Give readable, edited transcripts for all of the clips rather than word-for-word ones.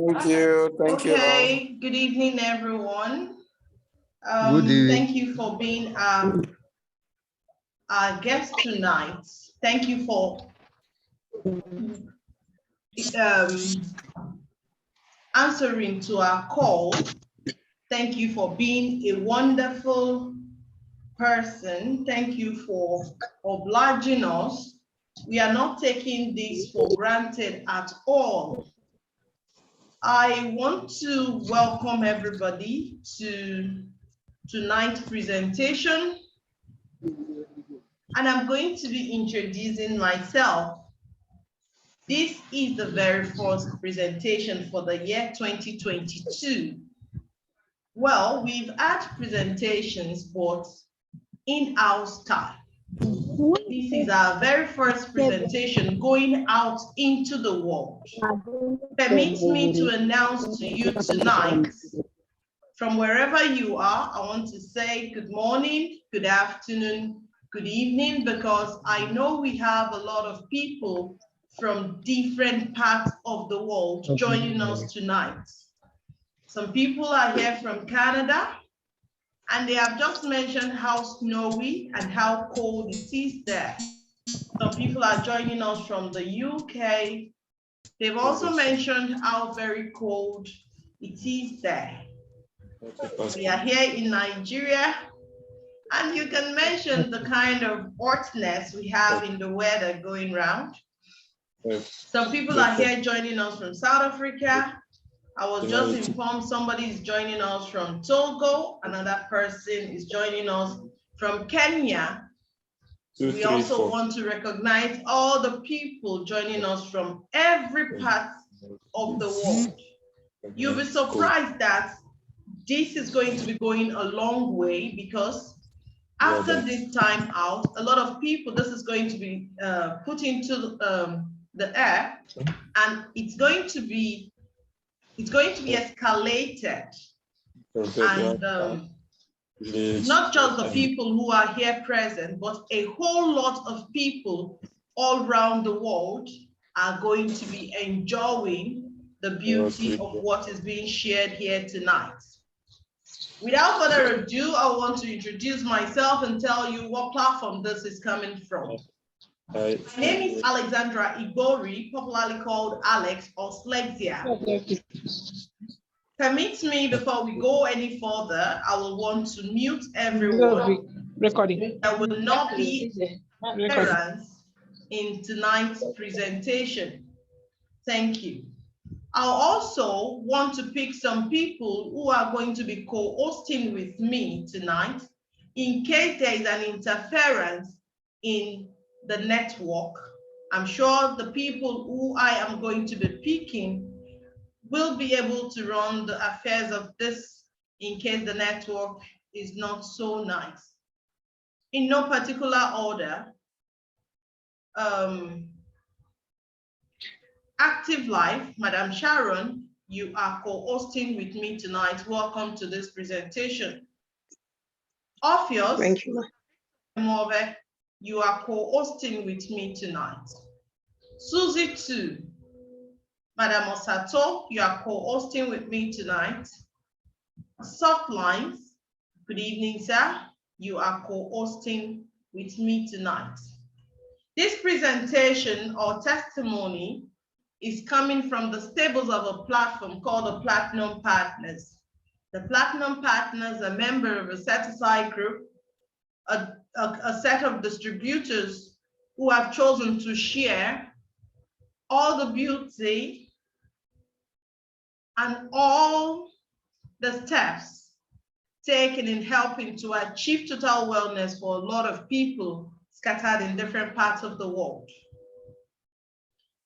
Thank you. Thank you. Okay, good evening, everyone. Good evening. Thank you for being our guest tonight. Thank you for answering to our call. Thank you for being a wonderful person. Thank you for obliging us. We are not taking this for granted at all. I want to welcome everybody to tonight's presentation, and I'm going to be introducing myself. This is the very first presentation for the year 2022. Well, we've had presentations, but in our style. This is our very first presentation going out into the world. Permit me to announce to you tonight, from wherever you are, I want to say good morning, good afternoon, good evening, because I know we have a lot of people from different parts of the world joining us tonight. Some people are here from Canada, and they have just mentioned how snowy and how cold it is there. Some people are joining us from the UK. They've also mentioned how very cold it is there. We are here in Nigeria, and you can mention the kind of hotness we have in the weather going around. Some people are here joining us from South Africa. I was just informed somebody is joining us from Togo. Another person is joining us from Kenya. We also want to recognize all the people joining us from every part of the world. You'll be surprised that this is going to be going a long way, because after this time out, a lot of people, this is going to be put into the air, and it's going to be escalated. And not just the people who are here present, but a whole lot of people all around the world are going to be enjoying the beauty of what is being shared here tonight. Without further ado, I want to introduce myself and tell you what platform this is coming from. My name is Alexandra Igori, popularly called Alex or Slexia. Permit me, before we go any further, I will want to mute everyone. Recording. There will not be interference in tonight's presentation. Thank you. I'll also want to pick some people who are going to be co-hosting with me tonight in case there is an interference in the network. I'm sure the people who I am going to be picking will be able to run the affairs of this in case the network is not so nice. In no particular order, Active Life, Madam Sharon, you are co-hosting with me tonight. Welcome to this presentation. Orpheus, thank you. You are co-hosting with me tonight. Susie too, Madam Osato, you are co-hosting with me tonight. Soft Lines, good evening, sir. You are co-hosting with me tonight. This presentation or testimony is coming from the stables of a platform called the Platinum Partners. The Platinum Partners are a member of a set-aside group, a set of distributors who have chosen to share all the beauty and all the steps taken in helping to achieve total wellness for a lot of people scattered in different parts of the world.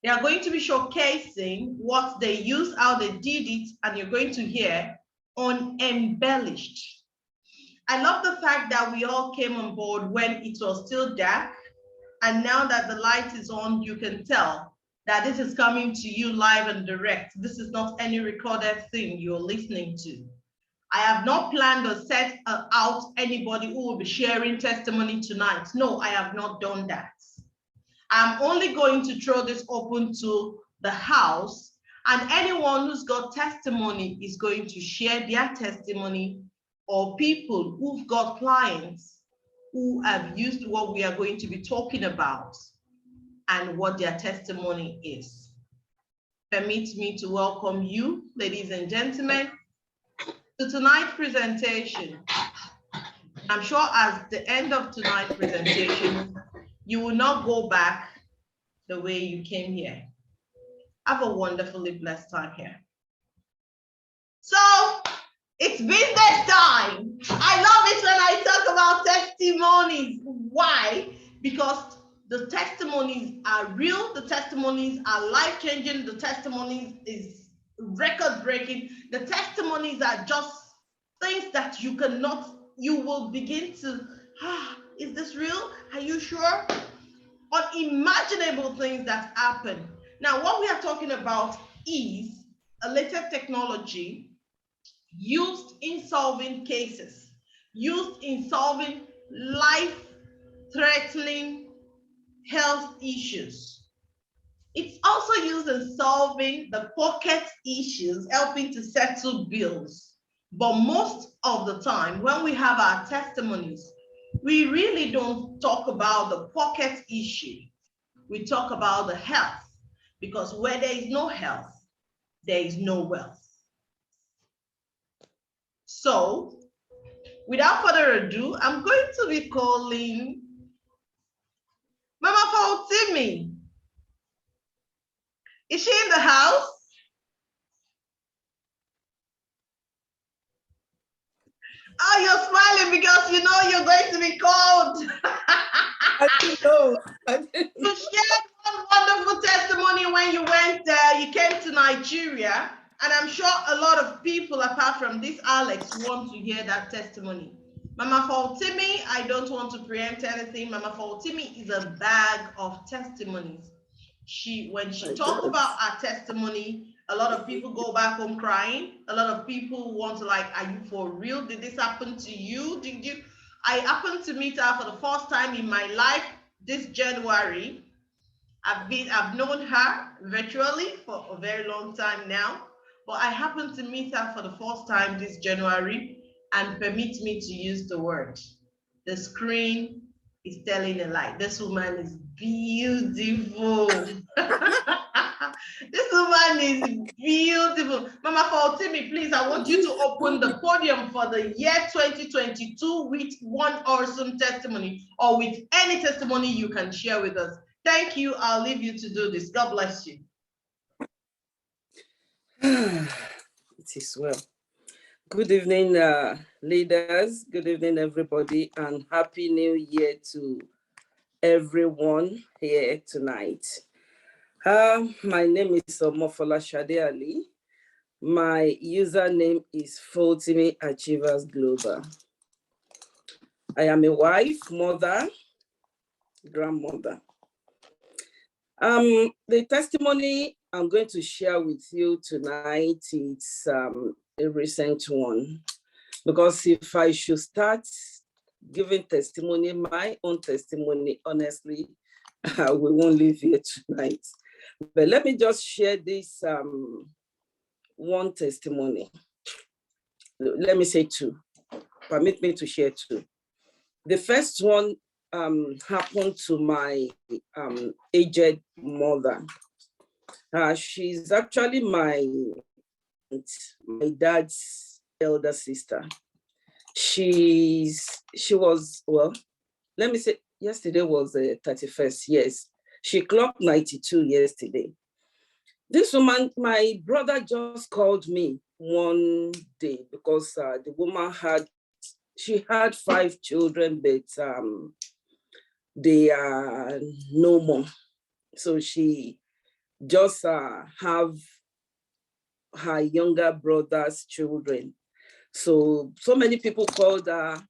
They are going to be showcasing what they use, how they did it, and you're going to hear on Embellished. I love the fact that we all came on board when it was still dark, and now that the light is on, you can tell that this is coming to you live and direct. This is not any recorded thing you're listening to. I have not planned or set out anybody who will be sharing testimony tonight. No, I have not done that. I'm only going to throw this open to the house And anyone who's got testimony is going to share their testimony, or people who've got clients who have used what we are going to be talking about and what their testimony is. Permit me to welcome you, ladies and gentlemen, to tonight's presentation. I'm sure at the end of tonight's presentation, you will not go back the way you came here. Have a wonderfully blessed time here. So, it's business time. I love it when I talk about testimonies. Why? Because the testimonies are real, the testimonies are life-changing, the testimonies is record-breaking, the testimonies are just things that you will begin to, is this real? Are you sure? Unimaginable things that happen. Now, what we are talking about is a latest technology used in solving cases, used in solving life-threatening health issues. It's also used in solving the pocket issues, helping to settle bills. But most of the time, when we have our testimonies, we really don't talk about the pocket issue. We talk about the health, because where there is no health, there is no wealth. So, without further ado, I'm going to be calling Mama Fautimi. Is she in the house? Oh, you're smiling because you know you're going to be called. I didn't know. You shared one wonderful testimony when you went there. You came to Nigeria, and I'm sure a lot of people, apart from this Alex, want to hear that testimony. Mama Fautimi, I don't want to preempt anything. Mama Fautimi is a bag of testimonies. When she talks about her testimony, a lot of people go back home crying. A lot of people want to like, are you for real? Did this happen to you? Did you? I happened to meet her for the first time in my life this January. I've known her virtually for a very long time now, but I happened to meet her for the first time this January, and permit me to use the word. The screen is telling a lie. This woman is beautiful. This woman is beautiful. Mama Fautimi, please, I want you to open the podium for the year 2022 with one awesome testimony, or with any testimony you can share with us. Thank you. I'll leave you to do this. God bless you. It is well. Good evening, leaders. Good evening, everybody, and Happy New Year to everyone here tonight. My name is Omofola Shade Ali. My username is Fautimi Achievers Global. I am a wife, mother, grandmother. The testimony I'm going to share with you tonight is a recent one, because if I should start giving testimony, my own testimony, honestly, we won't leave here tonight. But let me just share this one testimony. Let me say two. Permit me to share two. The first one happened to my aged mother. She's actually my dad's elder sister. She was, well, let me say, yesterday was the 31st, yes. She clocked 92 yesterday. This woman, my brother just called me one day because the woman she had 5 children, but they are no more. So she just have her younger brother's children. So many people called her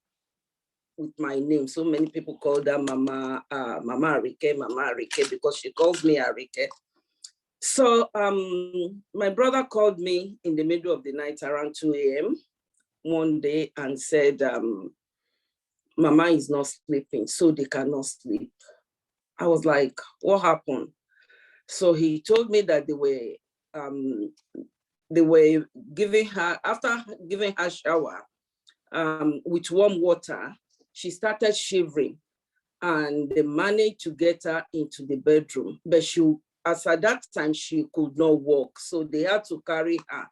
with my name. So many people called her Mama Arike, because she calls me Arike. So my brother called me in the middle of the night around 2 a.m. one day and said, Mama is not sleeping, so they cannot sleep. I was like, what happened? So he told me that they were they were giving her, after giving her shower with warm water, she started shivering, and they managed to get her into the bedroom. But as at that time, she could not walk. So they had to carry her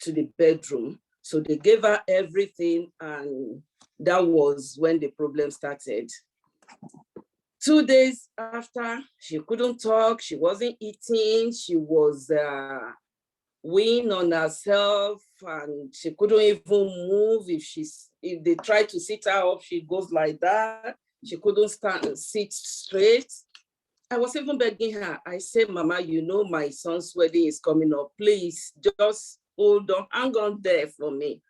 to the bedroom. So they gave her everything, and that was when the problem started. 2 days after, she couldn't talk, she wasn't eating, she was weighing on herself, and she couldn't even move. If they tried to sit her up, she goes like that. She couldn't sit straight. I was even begging her. I said, Mama, you know my son's wedding is coming up. Please just hold on, hang on there for me.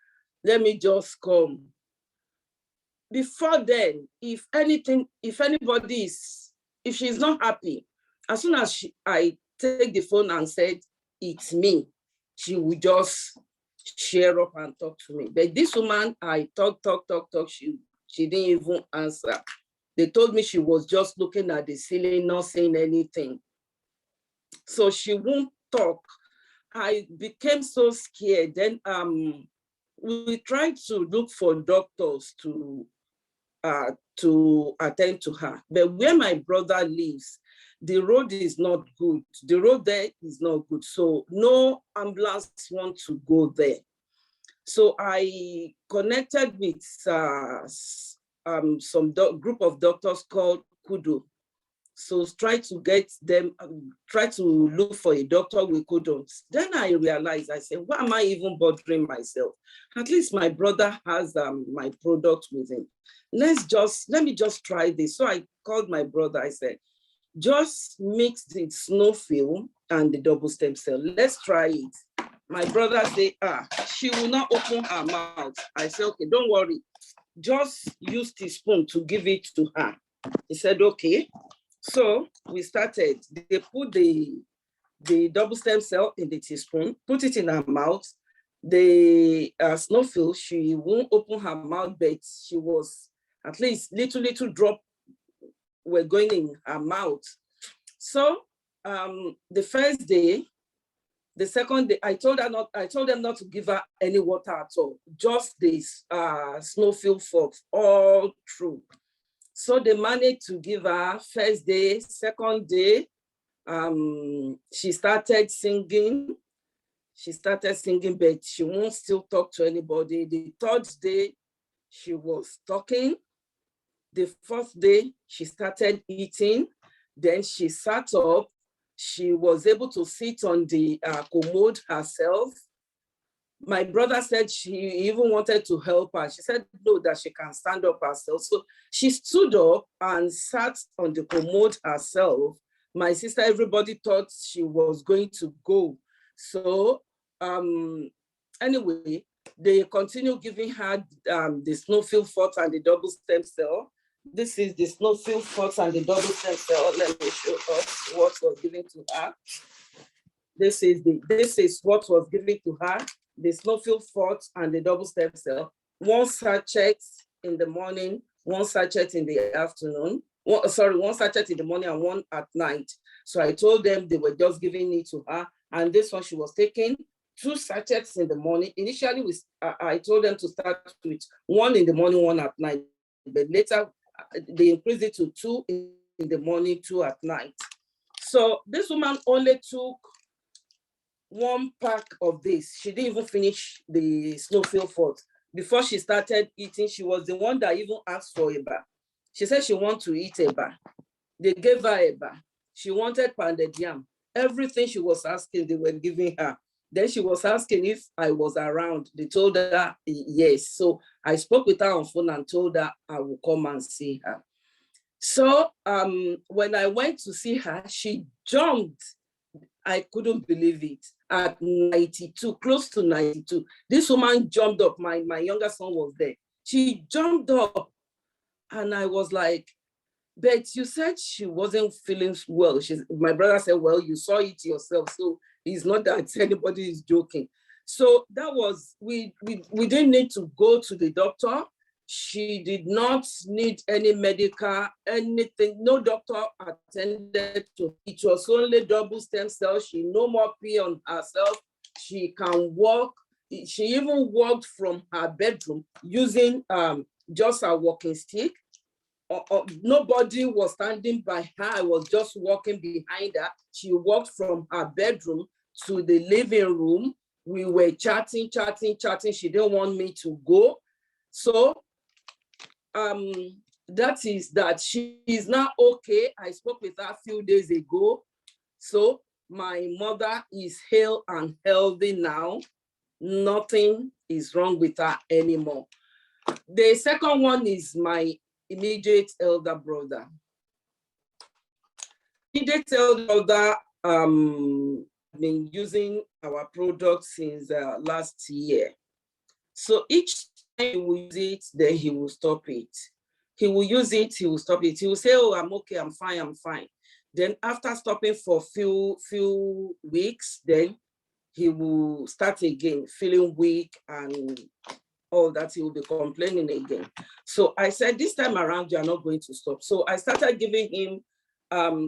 Let me just come. Before then, if she's not happy, as soon as I take the phone and said, it's me, she would just cheer up and talk to me. But this woman, I talk, she didn't even answer. They told me she was just looking at the ceiling, not saying anything. So she won't talk. I became so scared. Then we tried to look for doctors to attend to her. But where my brother lives, the road is not good. The road there is not good. So no ambulance wants to go there. So I connected with some group of doctors called Kudu. So try to get them, try to look for a doctor we couldn't. Then I realized, I said, why am I even bothering myself? At least my brother has my product with him. Let me just try this. So I called my brother, I said, just mix the snowfield and the double stem cell. Let's try it. My brother said, she will not open her mouth. I said, okay, don't worry. Just use teaspoon to give it to her. He said, okay. So we started. They put the double stem cell in the teaspoon, put it in her mouth. The snowfield, she won't open her mouth, but she was at least little drop were going in her mouth. So the first day, the second day, I told them not to give her any water at all, just this snowfield fox all through. So they managed to give her first day, second day, she started singing. But she won't still talk to anybody. The third day, she was talking. The fourth day, she started eating. Then she sat up. She was able to sit on the commode herself. My brother said she even wanted to help her. She said no, that she can stand up herself. So she stood up and sat on the commode herself. My sister, everybody thought she was going to go. So anyway, they continue giving her the snowfield fort and the double stem cell. This is the snowfield fort and the double stem cell. Let me show us what was given to her. This is what was given to her. The snowfield fort and the double stem cell. One sachet in the morning, one sachet in the afternoon. One sachet in the morning and one at night. So I told them they were just giving it to her. And this one she was taking 2 sachets in the morning. Initially, I told them to start with 1 in the morning, 1 at night. But later, they increased it to 2 in the morning, 2 at night. So this woman only took 1 pack of this. She didn't even finish the snowfield fort. Before she started eating, she was the one that even asked for eba. She said she wanted to eat eba. They gave her eba. She wanted pounded yam. Everything she was asking, they were giving her. Then she was asking if I was around. They told her yes. So I spoke with her on phone and told her I will come and see her. So when I went to see her, she jumped. I couldn't believe it. At 92, close to 92, this woman jumped up. My younger son was there. She jumped up and I was like, but you said she wasn't feeling well. My brother said, well, you saw it yourself. So it's not that anybody is joking. So that was, we didn't need to go to the doctor. She did not need any medical, anything. No doctor attended to. It was only double stem cells. She no more pee on herself. She can walk. She even walked from her bedroom using just a walking stick. Nobody was standing by her. I was just walking behind her. She walked from her bedroom to the living room. We were chatting. She didn't want me to go. So that is that. She is now okay. I spoke with her a few days ago. So my mother is hale and healthy now. Nothing is wrong with her anymore. The second one is my immediate elder brother. Immediate elder brother been using our product since last year. So each time he will use it, then he will stop it. He will use it, he will stop it. He will say, oh, I'm okay, I'm fine. Then after stopping for few weeks, then he will start again, feeling weak and all that. He will be complaining again. So I said, this time around, you are not going to stop. So I started giving him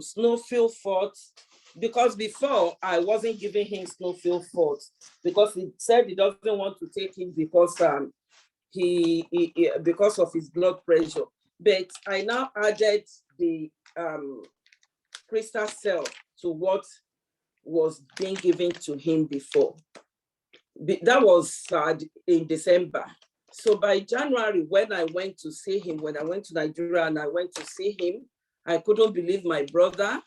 snowfield forts, because before I wasn't giving him snowfield forts because he said he doesn't want to take it because because of his blood pressure. But I now added the crystal cell to what was being given to him before. That was in December. So by January, when I went to see him, when I went to Nigeria and I went to see him, I couldn't believe my brother.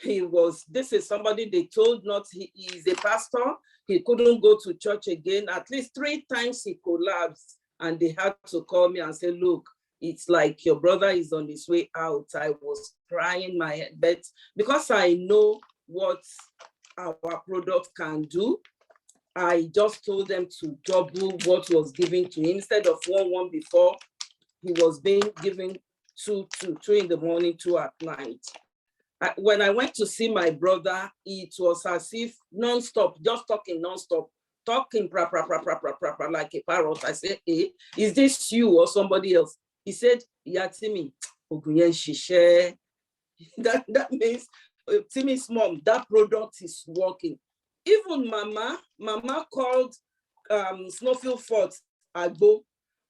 This is somebody they told not, he is a pastor. He couldn't go to church again. At least 3 times he collapsed and they had to call me and say, look, it's like your brother is on his way out. I was crying my head, but because I know what our product can do, I just told them to double what was given to him. Instead of one before, he was being given 2 in the morning, 2 at night. When I went to see my brother, it was as if non-stop, just talking non-stop, talking like a parrot. I said, hey, is this you or somebody else? He said, yeah, Timmy. That means Timmy's mom, that product is working. Even Mama called Snowfield Fort Agbo.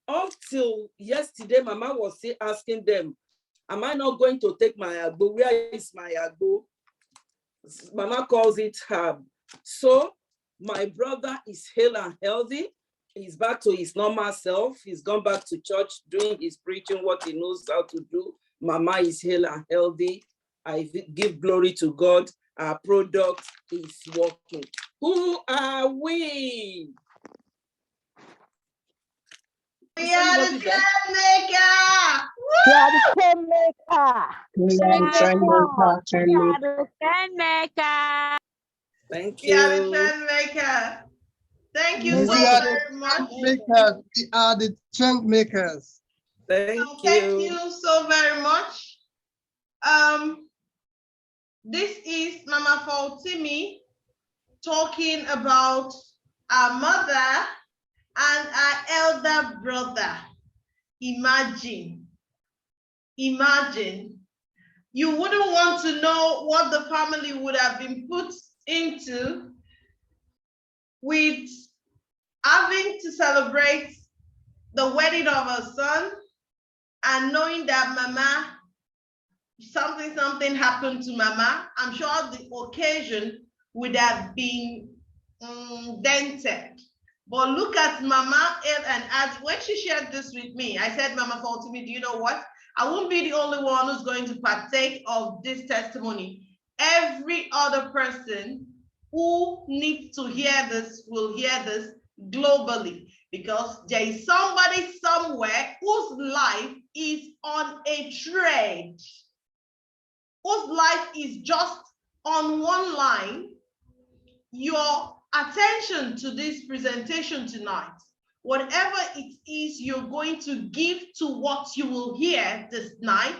Until yesterday, Mama was still asking them, am I not going to take my Agbo? Where is my Agbo? Mama calls it herb. So my brother is hale and healthy. He's back to his normal self. He's gone back to church, doing his preaching, what he knows how to do. Mama is hale and healthy. I give glory to God. Our product is working. Who are we? We are the trend maker. We are the trend maker. We are the trend maker. Thank We are the you. trend maker. Thank you We so are very much. makers. We are the trend makers. Thank you so very much. This is Mama Fautimi talking about our mother and our elder brother. Imagine, you wouldn't want to know what the family would have been put into with having to celebrate the wedding of a son and knowing that Mama, something happened to Mama. I'm sure the occasion would have been dented. But look at Mama and as when she shared this with me, I said, Mama Fautimi, do you know what? I won't be the only one who's going to partake of this testimony. Every other person who needs to hear this will hear this globally, because there is somebody somewhere whose life is on a thread, whose life is just on one line. Your attention to this presentation tonight, whatever it is you're going to give to what you will hear this night,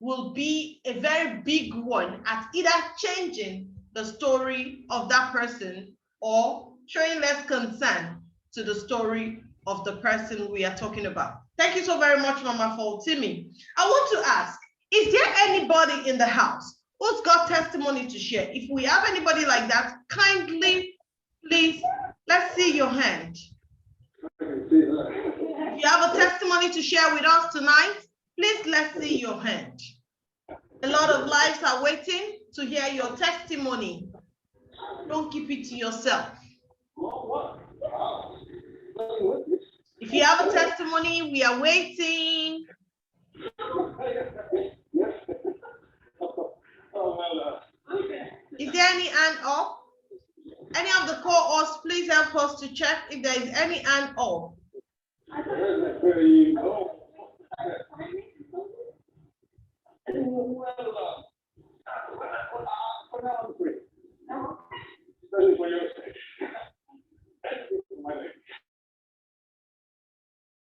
will be a very big one at either changing the story of that person or showing less concern to the story of the person we are talking about. Thank you so very much, Mama, for Timmy. I want to ask, is there anybody in the house who's got testimony to share? If we have anybody like that, kindly, please, let's see your hand. If you have a testimony to share with us tonight, please let's see your hand. A lot of lives are waiting to hear your testimony. Don't keep it to yourself. If you have a testimony, we are waiting. Is there any hand up? Any of the co-hosts, please help us to check if there is any hand up.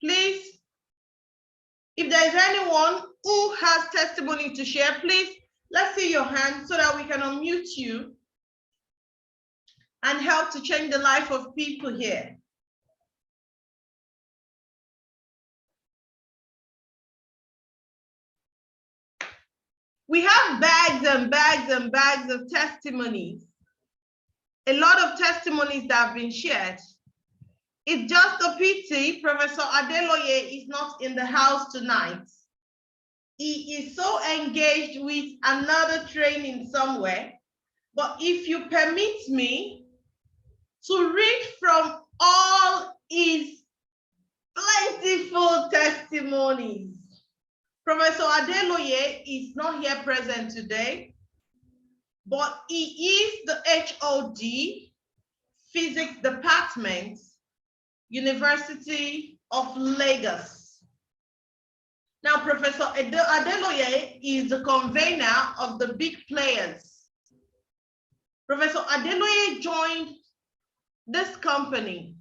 Please, if there is anyone who has testimony to share, please, let's see your hand so that we can unmute you and help to change the life of people here. We have bags and bags and bags of testimonies. A lot of testimonies that have been shared. It's just a pity Professor Adeloye is not in the house tonight. He is so engaged with another training somewhere. But if you permit me to read from all his plentiful testimonies. Professor Adeloye is not here present today, but he is the HOD, Physics Department, University of Lagos. Now, Professor Adeloye is the convener of the big players. Professor Adeloye joined this company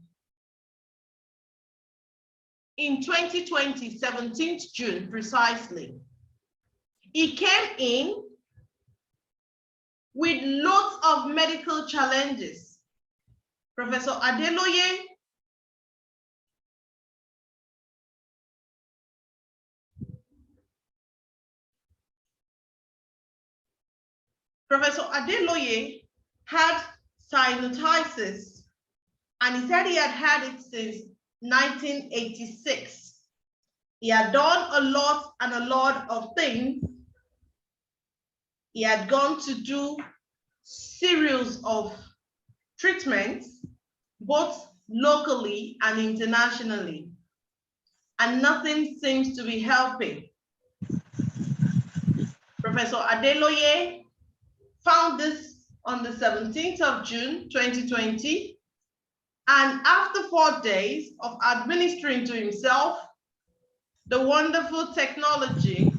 in 2020, 17th June, precisely. He came in with lots of medical challenges. Professor Adeloye had sinusitis, and he said he had had it since 1986. He had done a lot of things. He had gone to do series of treatments, both locally and internationally, and nothing seems to be helping. Professor Adeloye found this on the 17th of June, 2020. And after 4 days of administering to himself the wonderful technology,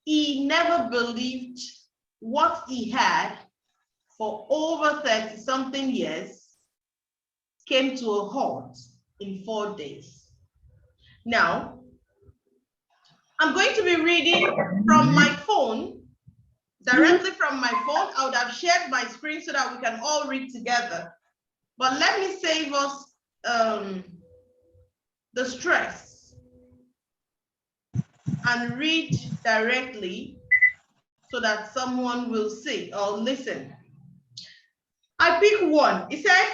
he never believed what he had for over 30-something years came to a halt in 4 days. Now, I'm going to be reading from my phone, directly from my phone. I would have shared my screen so that we can all read together. But let me save us the stress and read directly so that someone will see or listen. I pick one. It said,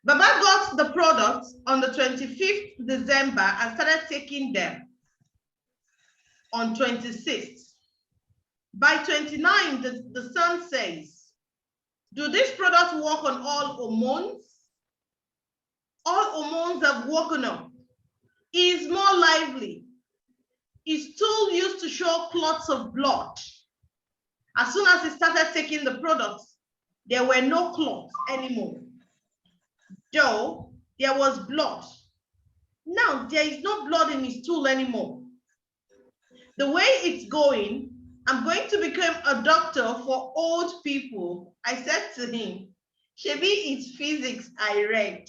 Baba got the products on the 25th December and started taking them on 26th. By 29, the son says, do these products work on all hormones? All hormones have woken up. He is more lively. His stool used to show clots of blood. As soon as he started taking the products, there were no clots anymore. Though there was blood. Now there is no blood in his stool anymore. The way it's going, I'm going to become a doctor for old people. I said to him, Shebi, it's physics I read.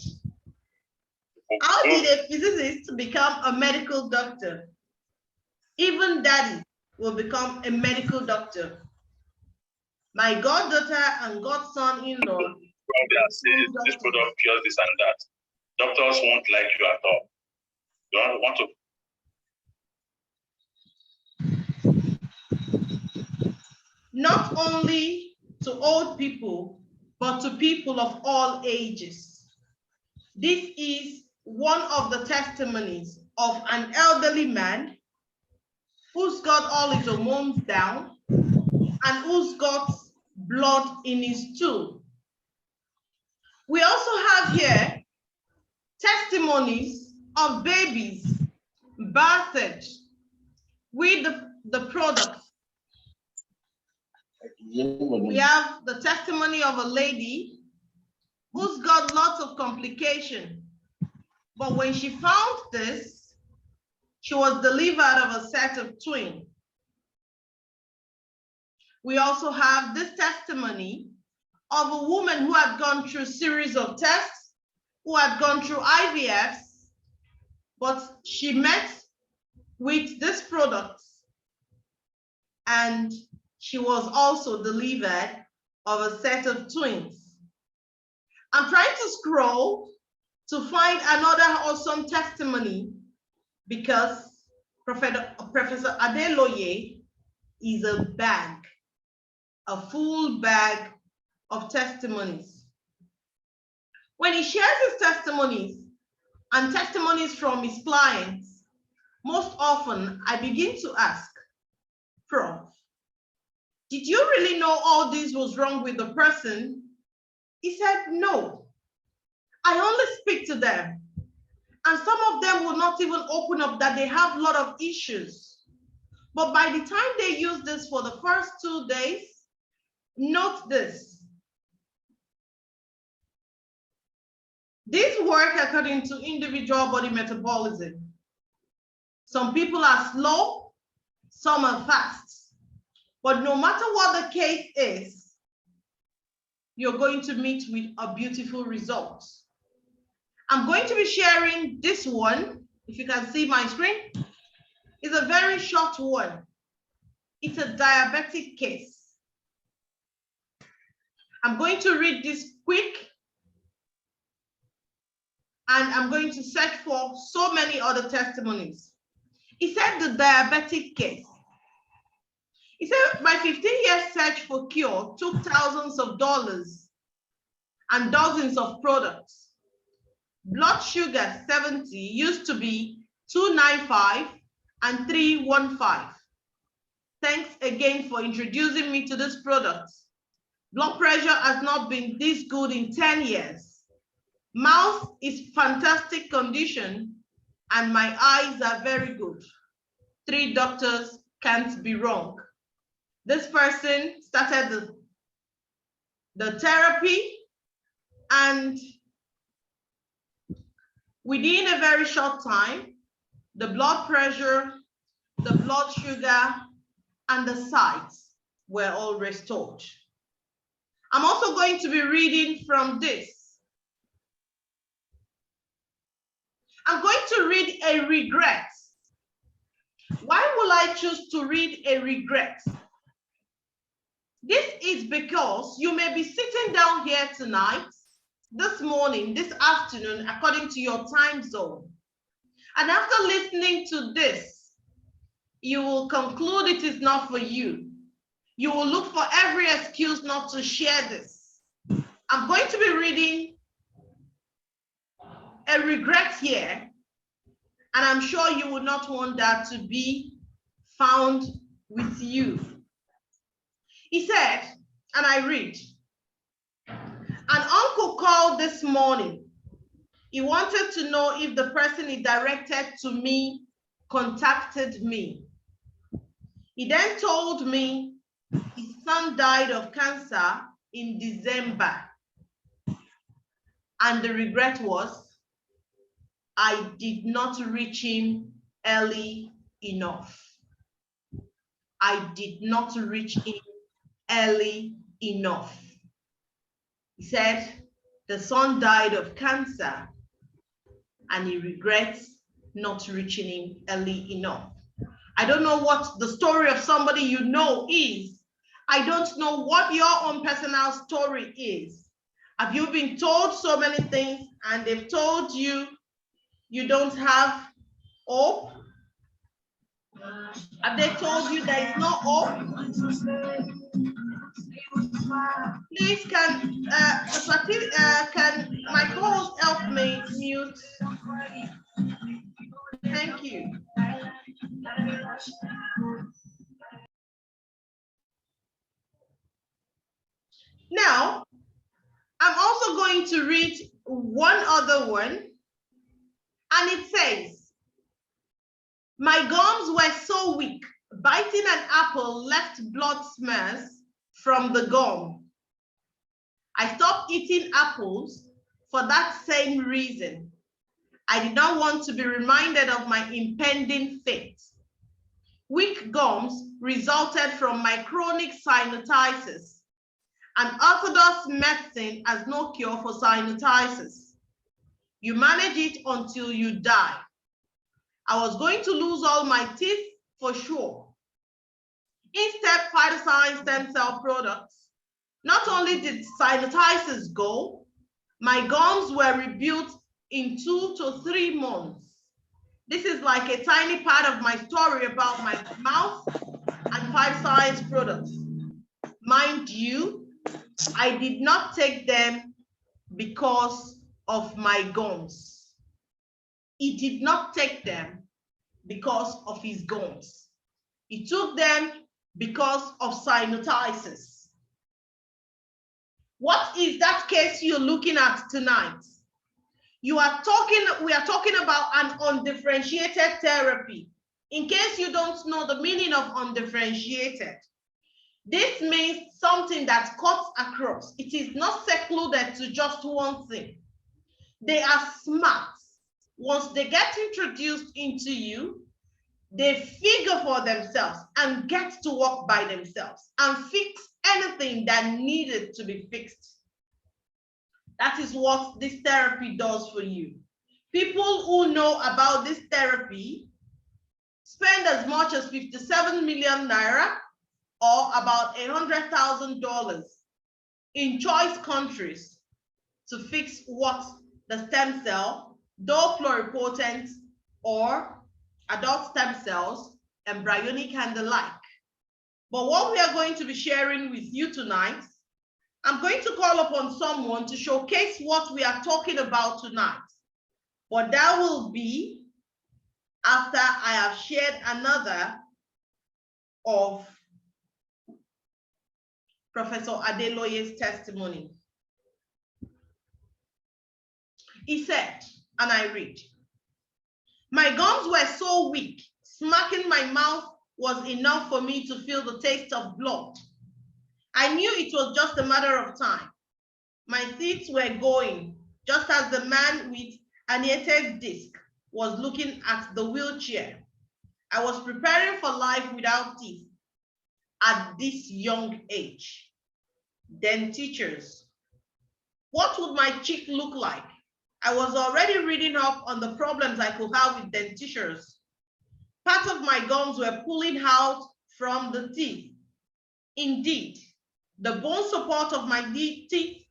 How did a physicist become a medical doctor? Even daddy will become a medical doctor. My goddaughter and godson-in-law. Says this product cures this and that. Doctors won't like you at all. You don't want to. Not only to old people, but to people of all ages. This is one of the testimonies of an elderly man who's got all his hormones down and who's got blood in his stool. We also have here testimonies of babies birthed with the product. We have the testimony of a lady who's got lots of complication, but when she found this, she was delivered of a set of twins. We also have this testimony of a woman who had gone through a series of tests, who had gone through IVFs, but she met with this product and she was also delivered of a set of twins. I'm trying to scroll to find another awesome testimony because Professor Adeloye is a bag, a full bag of testimonies. When he shares his testimonies and testimonies from his clients, most often I begin to ask, Prof, did you really know all this was wrong with the person? He said, no, I only speak to them. And some of them will not even open up that they have a lot of issues. But by the time they use this for the first 2 days, note this. These work according to individual body metabolism. Some people are slow, some are fast. But no matter what the case is, you're going to meet with a beautiful result. I'm going to be sharing this one. If you can see my screen, it's a very short one. It's a diabetic case. I'm going to read this quick, and I'm going to search for so many other testimonies. He said the diabetic case. He said my 15-year search for cure took thousands of dollars and dozens of products. Blood sugar 70 used to be 295 and 315. Thanks again for introducing me to this product. Blood pressure has not been this good in 10 years. Mouth is fantastic condition and my eyes are very good. 3 doctors can't be wrong. This person started the therapy, and within a very short time, the blood pressure, the blood sugar, and the sights were all restored. I'm also going to be reading from this. I'm going to read a regret. Why will I choose to read a regret? This is because you may be sitting down here tonight, this morning, this afternoon, according to your time zone. And after listening to this, you will conclude it is not for you. You will look for every excuse not to share this. I'm going to be reading a regret here, and I'm sure you would not want that to be found with you. He said, and I read, an uncle called this morning. He wanted to know if the person he directed to me contacted me. He then told me his son died of cancer in December. And the regret was, I did not reach him early enough. I did not reach him early enough. He said the son died of cancer and he regrets not reaching him early enough. I don't know what the story of somebody you know is. I don't know what your own personal story is. Have you been told so many things and they've told you you don't have hope? Have they told you there is no hope? Please, can my co-host help me mute? Thank you. Now, I'm also going to read one other one, and it says, my gums were so weak, biting an apple left blood smears from the gum. I stopped eating apples for that same reason. I did not want to be reminded of my impending fate. Weak gums resulted from my chronic sinusitis. An orthodox medicine has no cure for sinusitis. You manage it until you die. I was going to lose all my teeth for sure. Instead, phytosign stem cell products. Not only did sinusitis go, my gums were rebuilt in 2 to 3 months. This is like a tiny part of my story about my mouth and phytosign products. Mind you, I did not take them because of my gums. He did not take them because of his gums. He took them because of sinusitis. What is that case you're looking at tonight? We are talking about an undifferentiated therapy. In case you don't know the meaning of undifferentiated, this means something that cuts across. It is not secluded to just one thing. They are smart. Once they get introduced into you, they figure for themselves and get to work by themselves and fix anything that needed to be fixed. That is what this therapy does for you. People who know about this therapy spend as much as 57 million naira or about $100,000 in choice countries to fix what the stem cell, though pluripotent or adult stem cells, embryonic and the like. But what we are going to be sharing with you tonight, I'm going to call upon someone to showcase what we are talking about tonight. But that will be after I have shared another of Professor Adeloye's testimony. He said, and I read, my gums were so weak, smacking my mouth was enough for me to feel the taste of blood. I knew it was just a matter of time. My teeth were going, just as the man with herniated disc was looking at the wheelchair. I was preparing for life without teeth at this young age. Then teachers, what would my cheek look like? I was already reading up on the problems I could have with dentures. Part of my gums were pulling out from the teeth. Indeed, the bone support of my teeth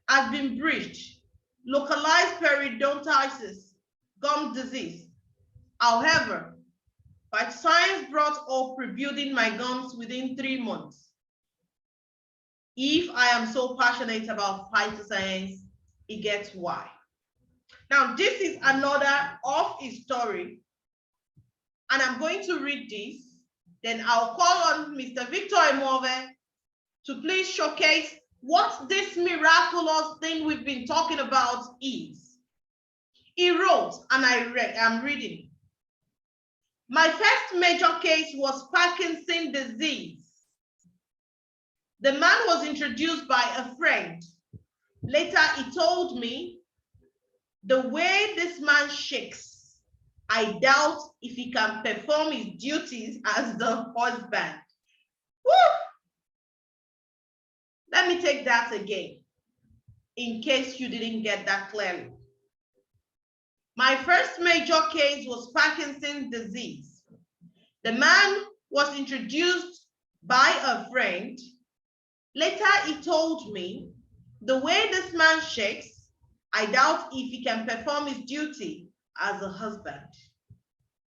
has been breached, localized periodontitis, gum disease. However, science brought up rebuilding my gums within 3 months. If I am so passionate about phytoscience, it gets why. Now, this is another of his story, and I'm going to read this. Then I'll call on Mr. Victor Imove to please showcase what this miraculous thing we've been talking about is. He wrote, and I'm reading. My first major case was Parkinson's disease. The man was introduced by a friend. Later, he told me, the way this man shakes, I doubt if he can perform his duties as the husband. Woo! Let me take that again, in case you didn't get that clearly. My first major case was Parkinson's disease. The man was introduced by a friend. Later, he told me, the way this man shakes, I doubt if he can perform his duty as a husband.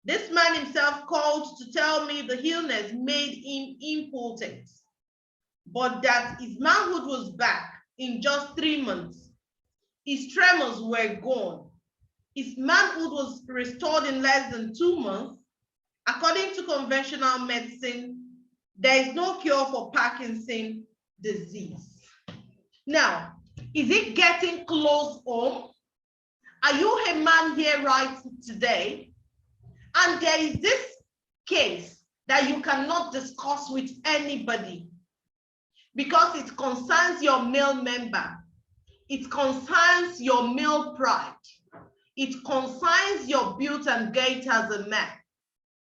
This man himself called to tell me the illness made him impotent, but that his manhood was back in just 3 months. His tremors were gone. His manhood was restored in less than 2 months. According to conventional medicine, there is no cure for Parkinson's disease. Now, is it getting close home? Are you a man here right today? And there is this case that you cannot discuss with anybody because it concerns your male member. It concerns your male pride. It concerns your build and gait as a man,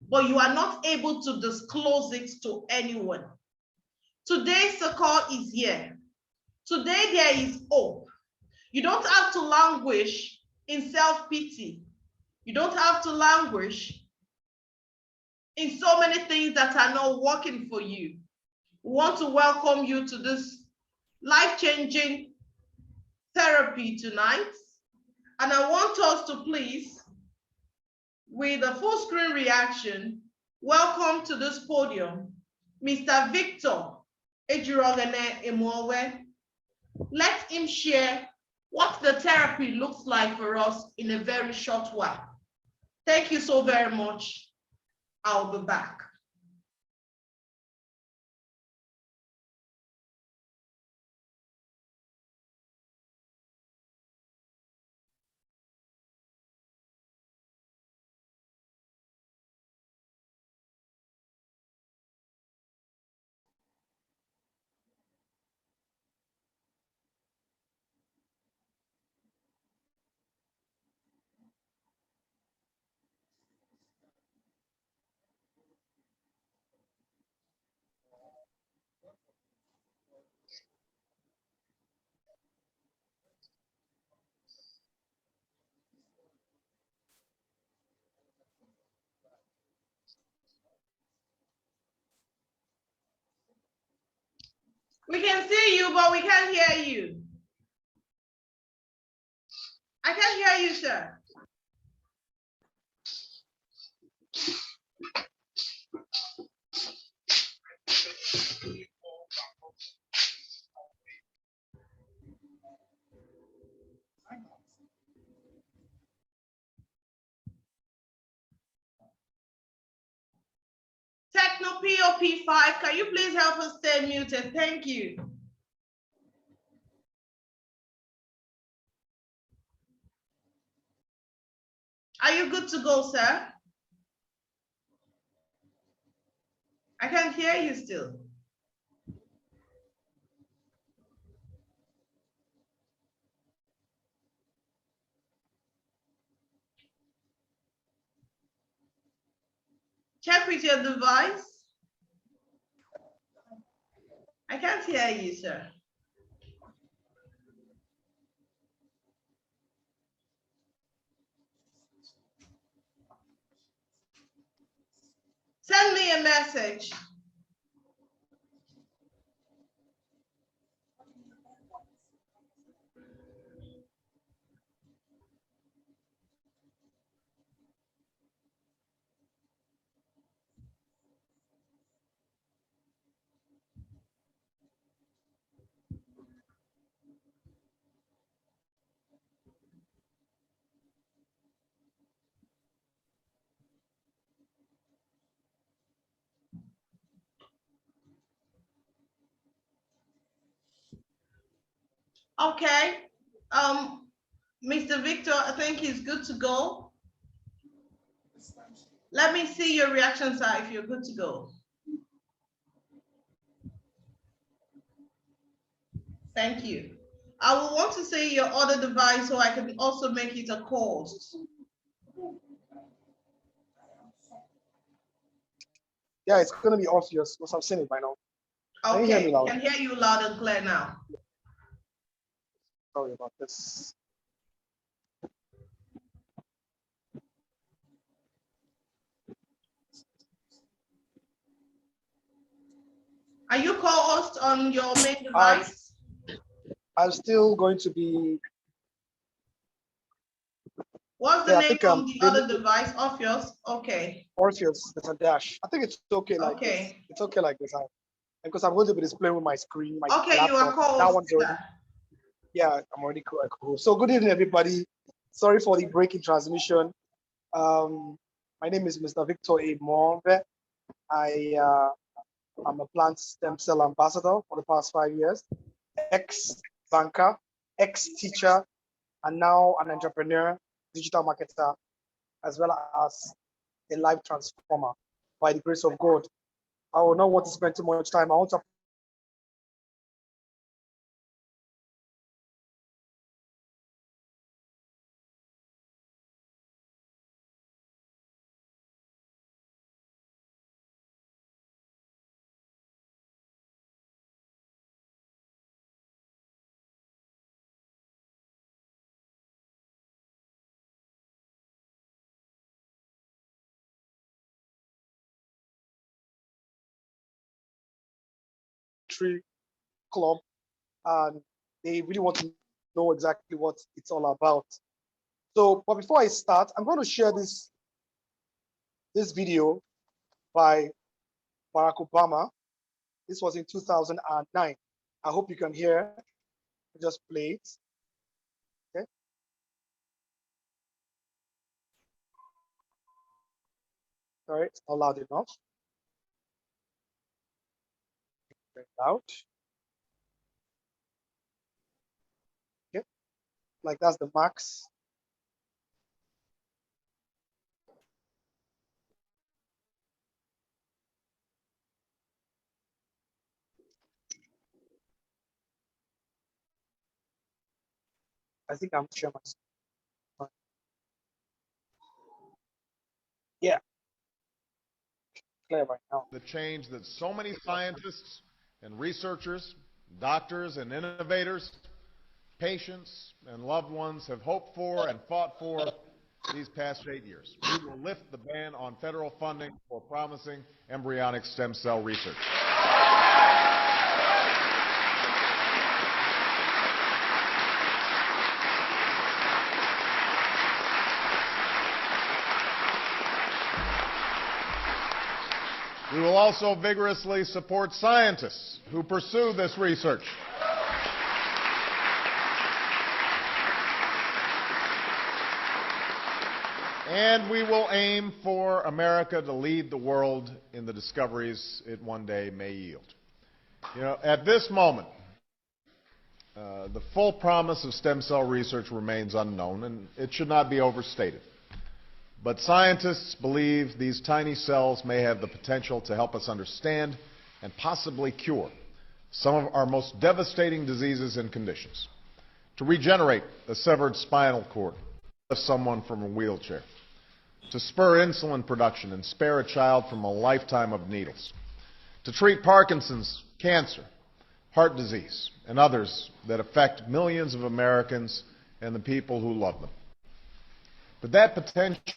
but you are not able to disclose it to anyone. Today's call is here. Today there is hope. You don't have to languish in self-pity. You don't have to languish in so many things that are not working for you. We want to welcome you to this life-changing therapy tonight. And I want us to please, with a full screen reaction, welcome to this podium, Mr. Victor Ejirogene Emowe. Let him share what the therapy looks like for us in a very short while. Thank you so very much. I'll be back. We can see you, but we can't hear you. I can't hear you, sir. Techno POP5, can you please help us stay muted? Thank you. Are you good to go, sir? I can't hear you still. Check with your device. I can't hear you, sir. Send me a message. Okay. Mr. Victor, I think he's good to go. Let me see your reaction, sir, if you're good to go. Thank you. I will want to see your other device so I can also make it a call. Yeah, it's going to be obvious because I've seen it by now. Okay, Can you hear me loud? I can hear you loud and clear now. Sorry about this. Are you co-host on your main device? I'm still going to be. What's the Yeah, I name think of the other device of yours? Okay. Orpheus. There's a dash. I think it's okay like this. Okay. It's okay like this. Because I'm going to be displaying with my screen, my Okay, you are laptop. That co-host. one's already. Yeah, I'm already cool. So good evening, everybody. Sorry for the break in transmission. My name is Mr. Victor A. Monve. I'm a plant stem cell ambassador for the past 5 years, ex-banker, ex-teacher, and now an entrepreneur, digital marketer, as well as a life transformer by the grace of God. I will not want to spend too much time. I want to tree club, and they really want to know exactly what it's all about. So, but before I start, I'm going to share this video by Barack Obama. This was in 2009. I hope you can hear. Just play it. Okay. All right, it's not loud enough. Very loud. Okay, like that's the max. I think I'm sharing my screen. Yeah, clear right now. The change that so many scientists and researchers, doctors and innovators, patients and loved ones have hoped for and fought for these past 8 years. We will lift the ban on federal funding for promising embryonic stem cell research. We will also vigorously support scientists who pursue this research. And we will aim for America to lead the world in the discoveries it one day may yield. You know, at this moment, the full promise of stem cell research remains unknown, and it should not be overstated. But scientists believe these tiny cells may have the potential to help us understand and possibly cure some of our most devastating diseases and conditions, to regenerate a severed spinal cord, lift someone from a wheelchair, to spur insulin production and spare a child from a lifetime of needles, to treat Parkinson's, cancer, heart disease, and others that affect millions of Americans and the people who love them. But that potential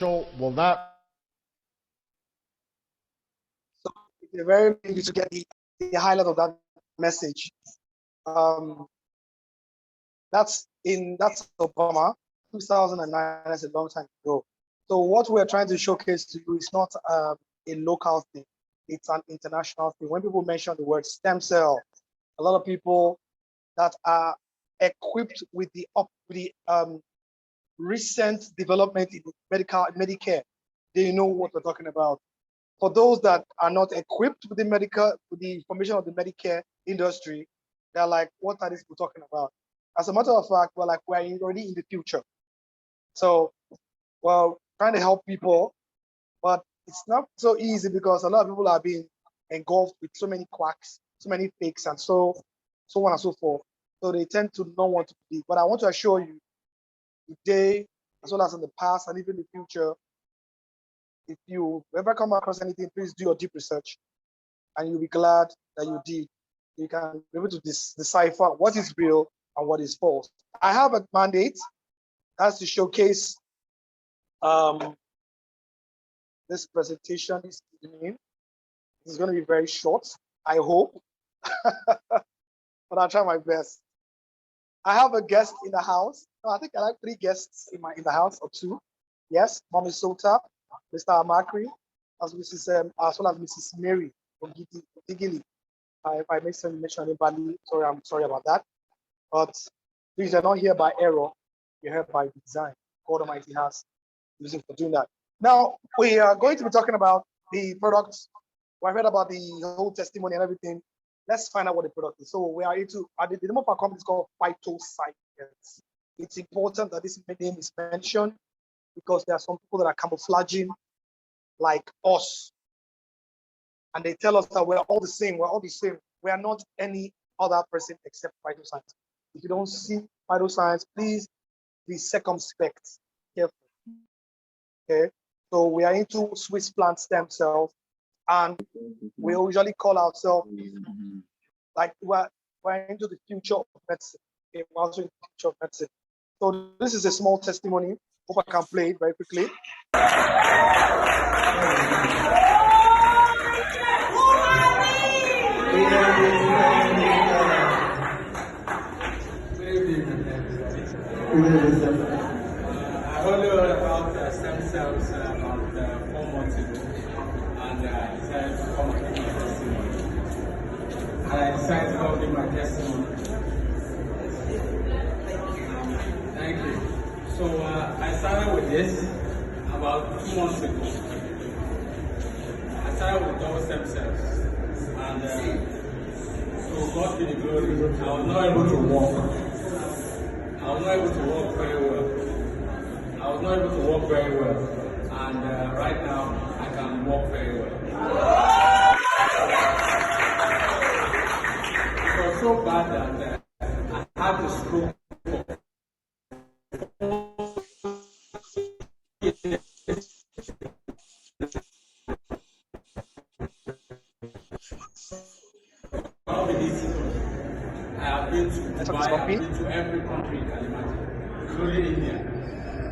will not. So it's very easy to get the highlight of that message. That's Obama, 2009. That's a long time ago. So what we're trying to showcase to you is not a local thing; it's an international thing. When people mention the word stem cell, a lot of people that are equipped with the recent development in Medicare, they know what we're talking about. For those that are not equipped with the information of the Medicare industry, they're like, what are these people talking about? As a matter of fact, we're already in the future. So, well, trying to help people, but it's not so easy because a lot of people are being engulfed with so many quacks, so many fakes, and so on and so forth. So they tend to not want to believe. But I want to assure you, today, as well as in the past and even the future, if you ever come across anything, please do your deep research, and you'll be glad that you did. You can be able to decipher what is real and what is false. I have a mandate that's to showcase this presentation this evening. It's going to be very short. I hope, but I'll try my best. I have a guest in the house. No, I think I have 3 guests in the house, or 2. Yes, Mommy Sota, Mr. Amakri, as well as Mrs. Mary from Gigili. If I make some mention in Bali, sorry, I'm sorry about that. But these are not here by error, you're here by design. God Almighty has reason for doing that. Now, we are going to be talking about the products. We've heard about the whole testimony and everything. Let's find out what the product is. So we are into, the name of our company is called Phytoscience. It's important that this name is mentioned because there are some people that are camouflaging like us. And they tell us that we're all the same, we're all the same. We are not any other person except Phytoscience. If you don't see Phytoscience, please be circumspect, careful. Okay, so we are into Swiss plant stem cells, and we usually call ourselves like we're into the future of medicine. Okay, we're also in the future of medicine. So this is a small testimony. Hope I can play it very quickly. I heard about stem cells about 4 months ago, and I decided to come and give my testimony. And I decided to come give my testimony. Thank you. So I started with this about 2 months ago. I started with double stem cells, and so God be the glory. I was not able to walk. I was not able to walk very well. And right now I can walk very well. It was so bad that I had to stroke. I have been to Dubai, I have been to every country you can imagine, including India,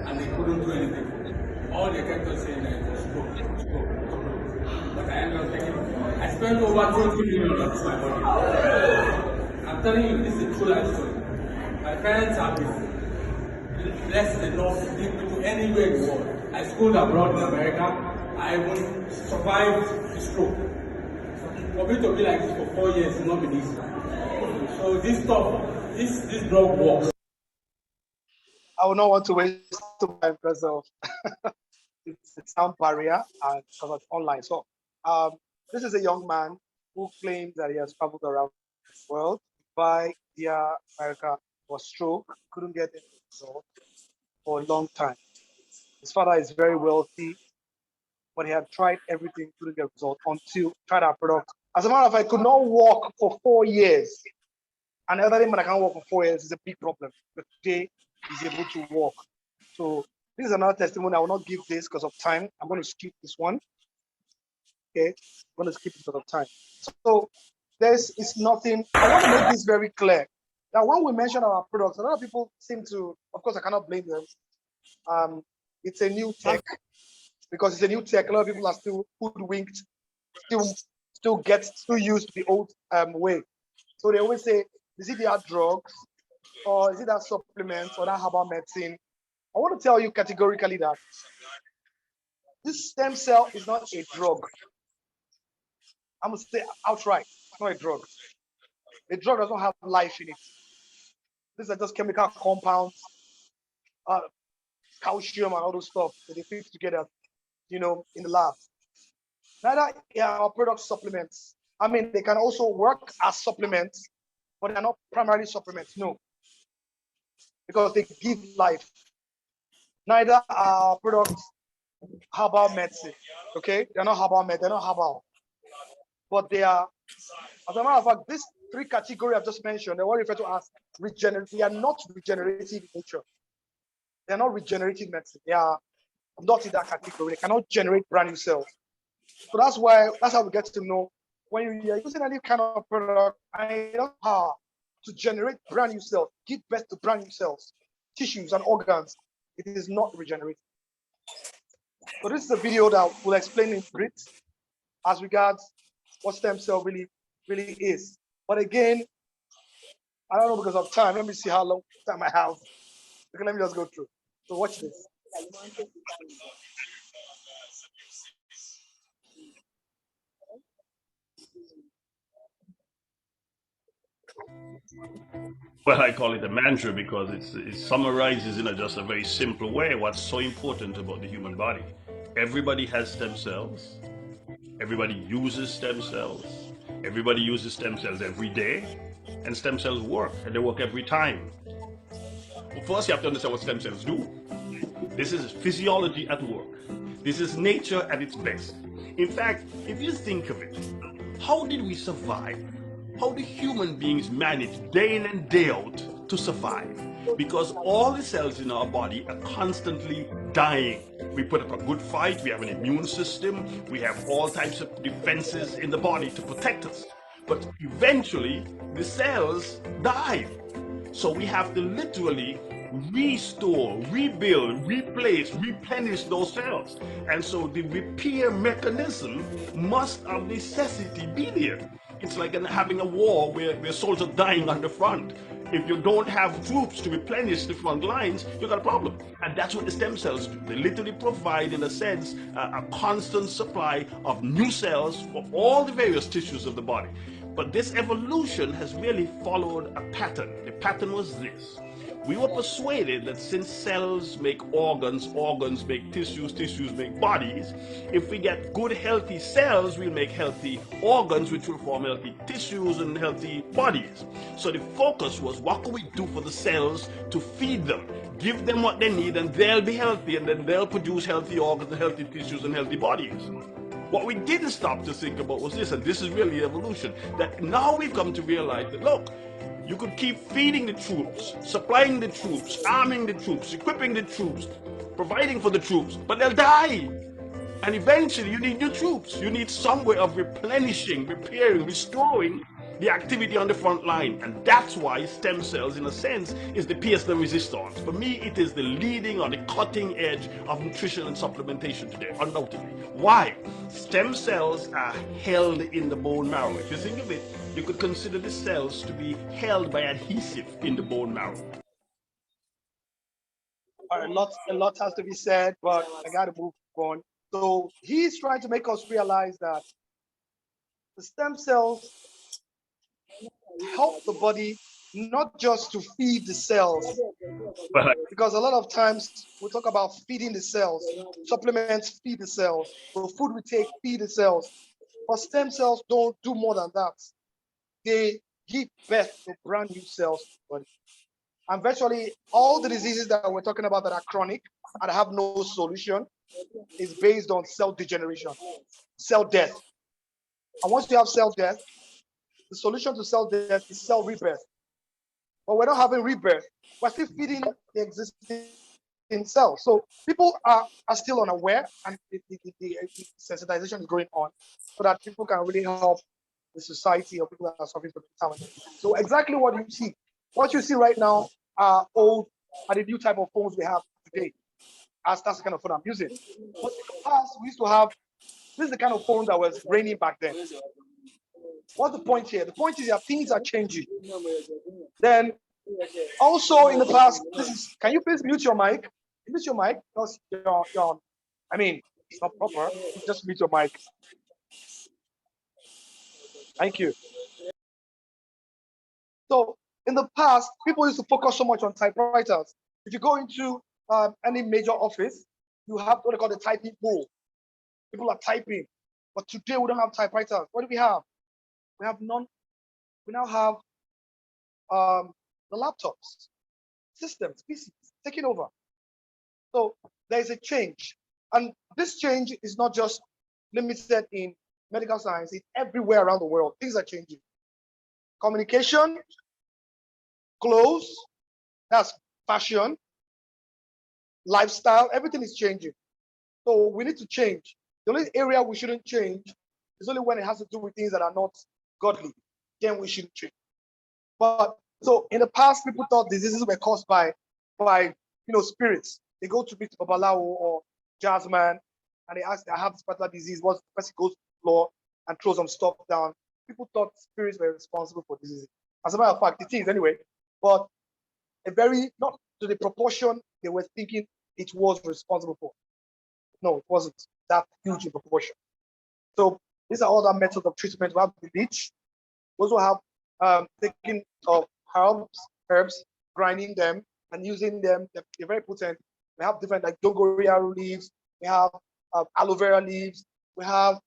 and they couldn't do anything for me. All they kept on saying that it was stroke. But I ended up taking it. I spent over 20 million on my body. I'm telling you, this is a true life story. My parents have been blessed enough to take me to anywhere in the world. I schooled abroad in America. I even survived the stroke. For me to be like this for 4 years is not been easy. So this stuff, this drug works. I would not want to waste time because of it's sound barrier and because it's online. So this is a young man who claims that he has traveled around the world by via America for stroke, couldn't get any result for a long time. His father is very wealthy, but he had tried everything, couldn't get result until tried our product. As a matter of fact, could not walk for 4 years. And the other day, when I can't walk for 4 years, is a big problem. But today, he's able to walk. So this is another testimony. I will not give this because of time. I'm going to skip this one. Okay, I'm going to skip it because of time. So this is nothing. I want to make this very clear that when we mention our products, a lot of people seem to, of course, I cannot blame them. It's a new tech. Because it's a new tech, a lot of people are still hoodwinked, still used the old way. So they always say, is it that drugs, or is it that supplements, or that herbal medicine? I want to tell you categorically that this stem cell is not a drug. I'm going to say outright, it's not a drug. A drug doesn't have life in it. These are just chemical compounds, calcium and all those stuff that they fit together, in the lab. Neither are our product supplements. I mean, they can also work as supplements, but they're not primarily supplements, no. Because they give life. Neither are products herbal medicine, okay? They're not herbal medicine, they're not herbal. But they are, as a matter of fact, these 3 categories I've just mentioned, they were referred to as regenerative. They are not regenerative in nature. They are not regenerative medicine. They are not in that category. They cannot generate brand new cells. So that's how we get to know when you are using any kind of product and you don't have power to generate brand new cells, give birth to brand new cells, tissues and organs, it is not regenerative. So this is a video that will explain in brief as regards what stem cell really really is. But again, I don't know because of time. Let me see how long time I have. Okay, let me just go through. So watch this. Well, I call it a mantra because it summarizes in just a very simple way what's so important about the human body. Everybody has stem cells. Everybody uses stem cells. Everybody uses stem cells every day. And stem cells work, and they work every time. Well, first, you have to understand what stem cells do. This is physiology at work. This is nature at its best. In fact, if you think of it, how did we survive? How do human beings manage day in and day out to survive? Because all the cells in our body are constantly dying. We put up a good fight, we have an immune system, we have all types of defenses in the body to protect us. But eventually, the cells die. So we have to literally restore, rebuild, replace, replenish those cells. And so the repair mechanism must of necessity be there. It's like having a war where soldiers are dying on the front. If you don't have troops to replenish the front lines, you got a problem. And that's what the stem cells do. They literally provide, in a sense, a constant supply of new cells for all the various tissues of the body. But this evolution has really followed a pattern. The pattern was this. We were persuaded that since cells make organs, organs make tissues, tissues make bodies, if we get good healthy cells, we'll make healthy organs, which will form healthy tissues and healthy bodies. So the focus was, what can we do for the cells to feed them? Give them what they need and they'll be healthy, and then they'll produce healthy organs and healthy tissues and healthy bodies. What we didn't stop to think about was this, and this is really evolution, that now we've come to realize that, look, you could keep feeding the troops, supplying the troops, arming the troops, equipping the troops, providing for the troops, but they'll die. And eventually you need new troops. You need some way of replenishing, repairing, restoring the activity on the front line. And that's why stem cells, in a sense, is the pièce de resistance. For me, it is the leading or the cutting edge of nutrition and supplementation today, undoubtedly. Why? Stem cells are held in the bone marrow. If you think of it, you could consider the cells to be held by adhesive in the bone marrow. All right, a lot has to be said, but I got to move on. So he's trying to make us realize that the stem cells help the body not just to feed the cells, because a lot of times we talk about feeding the cells, supplements feed the cells, so food we take feed the cells, but stem cells don't do more than that. They give birth to brand new cells in the body. And virtually all the diseases that we're talking about that are chronic and have no solution is based on cell degeneration, cell death. And once you have cell death, the solution to cell death is cell rebirth. But we're not having rebirth. We're still feeding the existing cells. So people are still unaware, and the sensitization is going on so that people can really help the society or people that are suffering from contamination. So exactly what you see right now are the new type of phones we have today. As that's the kind of phone I'm using. But in the past, we used to have, this is the kind of phone that was reigning back then. What's the point here? The point is that things are changing. Then also in the past, can you please mute your mic? Mute your mic because you're I mean, it's not proper. Just mute your mic. Thank you. So in the past, people used to focus so much on typewriters. If you go into any major office, you have what they call the typing pool. People are typing, but today we don't have typewriters. What do we have? We have none. We now have the laptops, systems, PCs taking over. So there is a change, and this change is not just limited in medical science. It's everywhere around the world. Things are changing. Communication, clothes, that's fashion, lifestyle, everything is changing. So we need to change. The only area we shouldn't change is only when it has to do with things that are not godly. Then we shouldn't change. But so in the past, people thought diseases were caused by spirits. They go to meet Babalawo or Jazzman, and they ask, I have this particular disease. What the person goes to the floor and throws some stuff down, people thought spirits were responsible for diseases. As a matter of fact, it is anyway, but a very, not to the proportion they were thinking it was responsible for. No, it wasn't that huge in proportion. So these are other methods of treatment. We have the bleach. We also have taking of herbs, grinding them and using them. They're very potent. We have different like dongoyaro leaves. We have aloe vera leaves. We have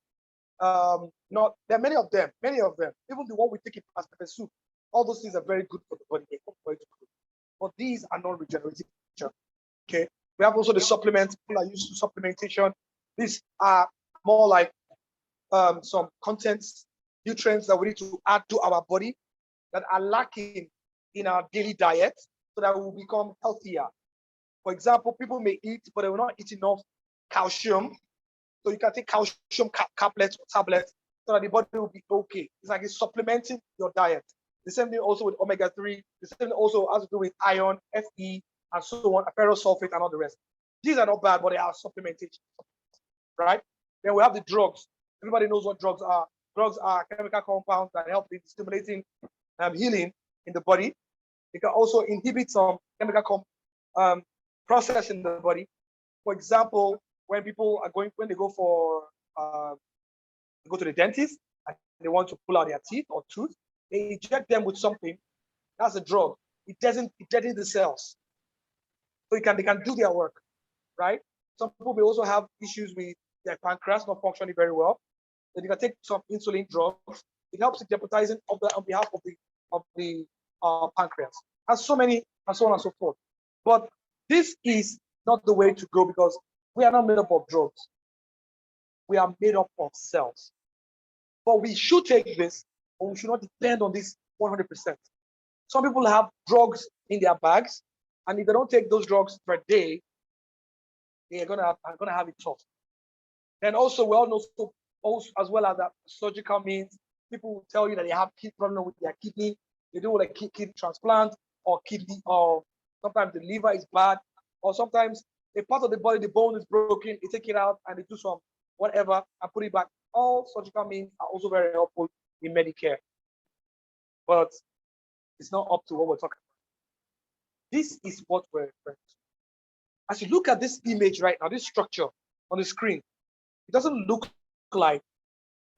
not there are many of them. Even the one we take in as pepper soup. All those things are very good for the body. They're very good. But these are not regenerative. Okay. We have also the supplements. People are used to supplementation. These are more like some contents, nutrients that we need to add to our body that are lacking in our daily diet so that we will become healthier. For example, people may eat, but they will not eat enough calcium. So you can take calcium caplets or tablets so that the body will be okay. It's like it's supplementing your diet. The same thing also with omega-3. The same thing also has to do with iron, Fe, and so on, ferrous sulfate, and all the rest. These are not bad, but they are supplementation, right? Then we have the drugs. Everybody knows what drugs are. Drugs are chemical compounds that help in stimulating healing in the body. They can also inhibit some chemical process in the body. For example, when people are when they go to the dentist and they want to pull out their teeth or tooth, they inject them with something. That's a drug. It deadens the cells, so they can do their work, right? Some people may also have issues with their pancreas not functioning very well. Then you can take some insulin drugs. It helps in deputizing on behalf of the pancreas. And so many, and so on and so forth. But this is not the way to go because we are not made up of drugs. We are made up of cells. But we should take this, but we should not depend on this 100%. Some people have drugs in their bags, and if they don't take those drugs per day, they are gonna have it tough. And also, we all know, also as well as that surgical means, people will tell you that they have problem with their kidney. They do like kidney transplant or kidney, or sometimes the liver is bad, or sometimes a part of the body, the bone is broken, they take it out and they do some whatever and put it back. All surgical means are also very helpful in Medicare, but it's not up to what we're talking about. This is what we're referring to. As you look at this image right now, this structure on the screen, it doesn't look like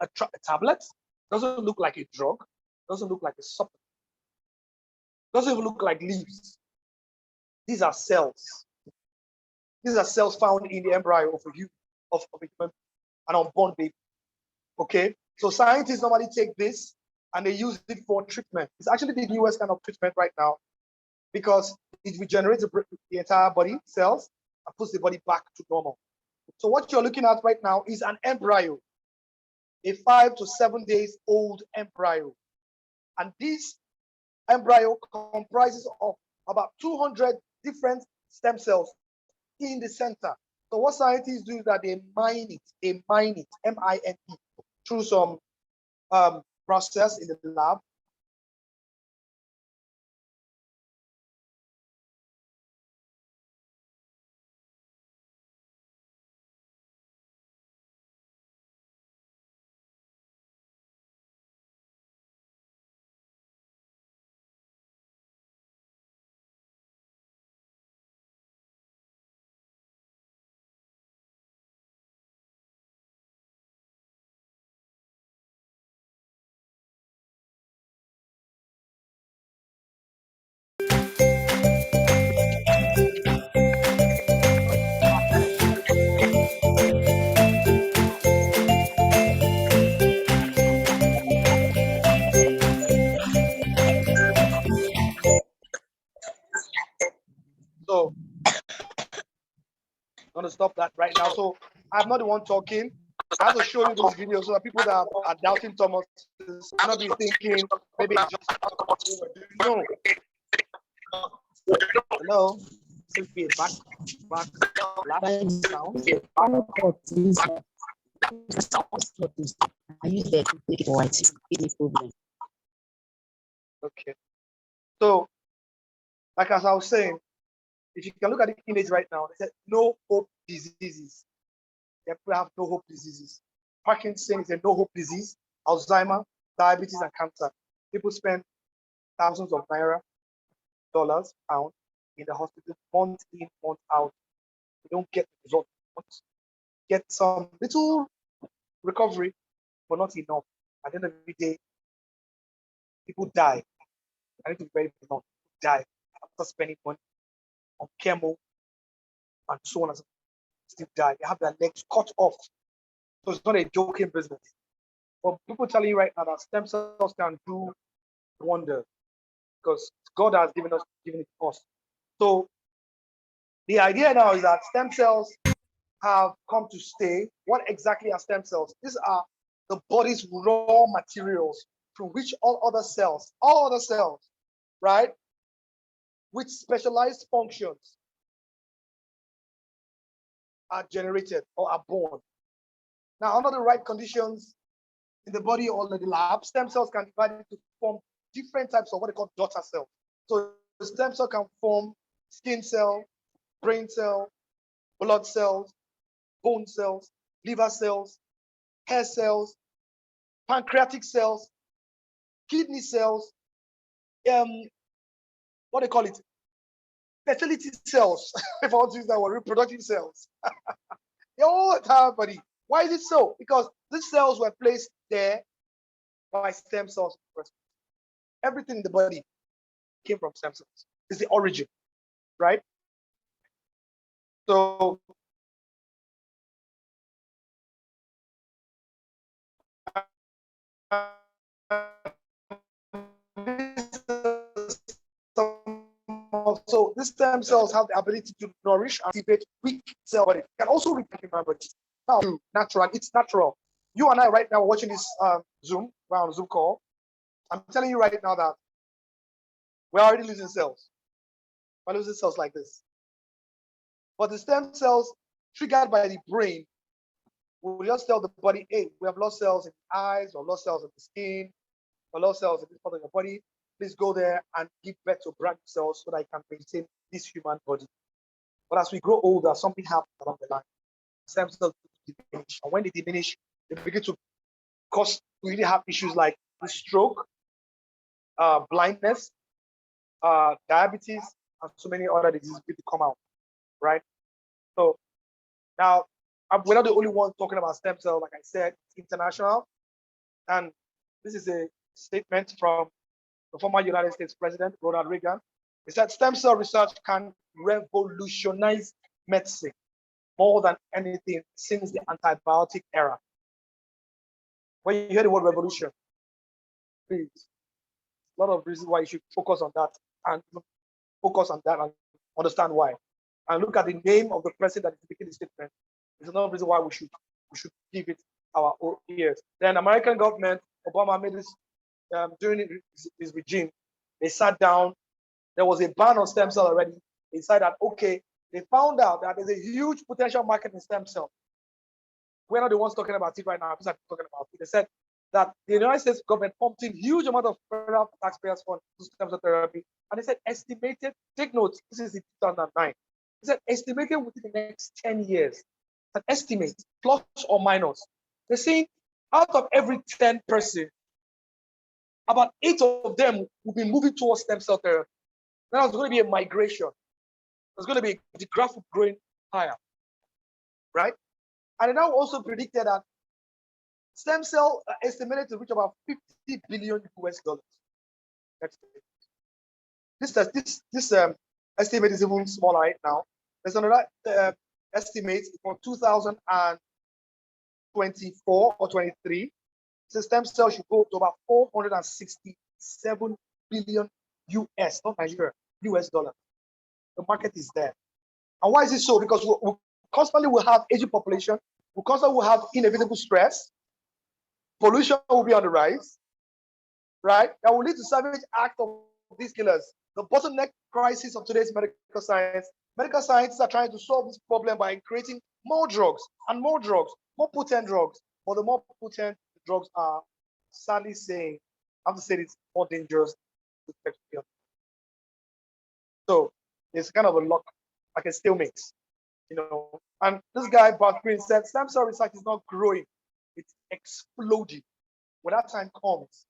a tablet, doesn't look like a drug, doesn't look like a supplement, doesn't even look like leaves. These are cells. These are cells found in the embryo of a human, an unborn baby. Okay, so scientists normally take this and they use it for treatment. It's actually the newest kind of treatment right now because it regenerates the entire body cells and puts the body back to normal. So what you're looking at right now is an embryo, a 5 to 7 days old embryo. And this embryo comprises of about 200 different stem cells in the center. So what scientists do is that they mine it, M-I-N-E, through some process in the lab. So I'm going to stop that right now. So I'm not the one talking. I have to show you those videos so that people that are doubting Thomas will not be thinking maybe it's just no. Hello. Seems to be a back sound. I use that to make it white. Kidney problem. Okay. So, like as I was saying, if you can look at the image right now, it says no hope diseases. People have no hope diseases. Parkinson is a no hope disease. Alzheimer, diabetes and cancer. People spend thousands of naira, dollars, pounds in the hospital, month in, month out. They don't get the result. Get some little recovery, but not enough. At the end of the day, people die. I need to be very blunt. Die after spending money on chemo and so on and so forth. Still die. They have their legs cut off. So it's not a joking business. But people telling you right now that stem cells can do wonders because God has given it to us. So the idea now is that stem cells have come to stay. What exactly are stem cells? These are the body's raw materials from which all other cells, right, with specialized functions are generated or are born. Now, under the right conditions in the body or in the lab, stem cells can divide into form different types of what they call daughter cells. So the stem cell can form skin cell, brain cell, blood cells, bone cells, liver cells, hair cells, pancreatic cells, kidney cells, what they call it, fertility cells, if I want to use that word, reproductive cells. The whole entire body. Why is it so? Because these cells were placed there by stem cells. Everything in the body came from stem cells. It's the origin, right? So so these stem cells have the ability to nourish and activate weak cell body. Can also repair human body. Now, natural, it's natural. You and I right now are watching this Zoom, we're on a Zoom call. I'm telling you right now that we're already losing cells. We're losing cells like this. But the stem cells triggered by the brain will just tell the body, hey, we have lost cells in the eyes, or lost cells in the skin, or lost cells in this part of your body. Please go there and give birth to brand new cells so that I can maintain this human body. But as we grow older, something happens along the line. Stem cells diminish. And when they diminish, they begin to cause really have issues like stroke, blindness, diabetes, and so many other diseases to come out, right? So now, we're not the only ones talking about stem cells. Like I said, it's international. And this is a statement from the former United States President, Ronald Reagan. He said, stem cell research can revolutionize medicine more than anything since the antibiotic era. When you hear the word revolution, please, a lot of reasons why you should focus on that and understand why. And look at the name of the president that is making the statement. There's another reason why we should give it our ears. Then American government, Obama made this during his regime. They sat down. There was a ban on stem cell already. They said that okay, they found out that there's a huge potential market in stem cell. We're not the ones talking about it right now. People are talking about it. They said that the United States government pumped in huge amount of federal taxpayers for stem cell therapy, and they said estimated. Take note. This is in 2009. They said estimated within the next 10 years. An estimate, plus or minus. They're saying out of every 10 person, about 8 of them will be moving towards stem cell therapy. Now there's going to be a migration. There's going to be the graph growing higher, right? And they now also predicted that stem cell are estimated to reach about 50 billion US dollars. This estimate is even smaller right now. There's another estimate for 2024 or 23. The stem cell should go to about 467 billion US, not Nigeria, US dollars. The market is there. And why is it so? Because we constantly will have aging population, we constantly will have inevitable stress, pollution will be on the rise, right? That will lead to savage act of these killers. The bottleneck crisis of today's medical science. Medical scientists are trying to solve this problem by creating more drugs and more drugs, more potent drugs. But the more potent the drugs are, sadly saying, I have to say it's more dangerous. So it's kind of a lock, like a stalemate, you know. And this guy, Bart Green, said stem cell research is not growing, it's exploding. When that time comes,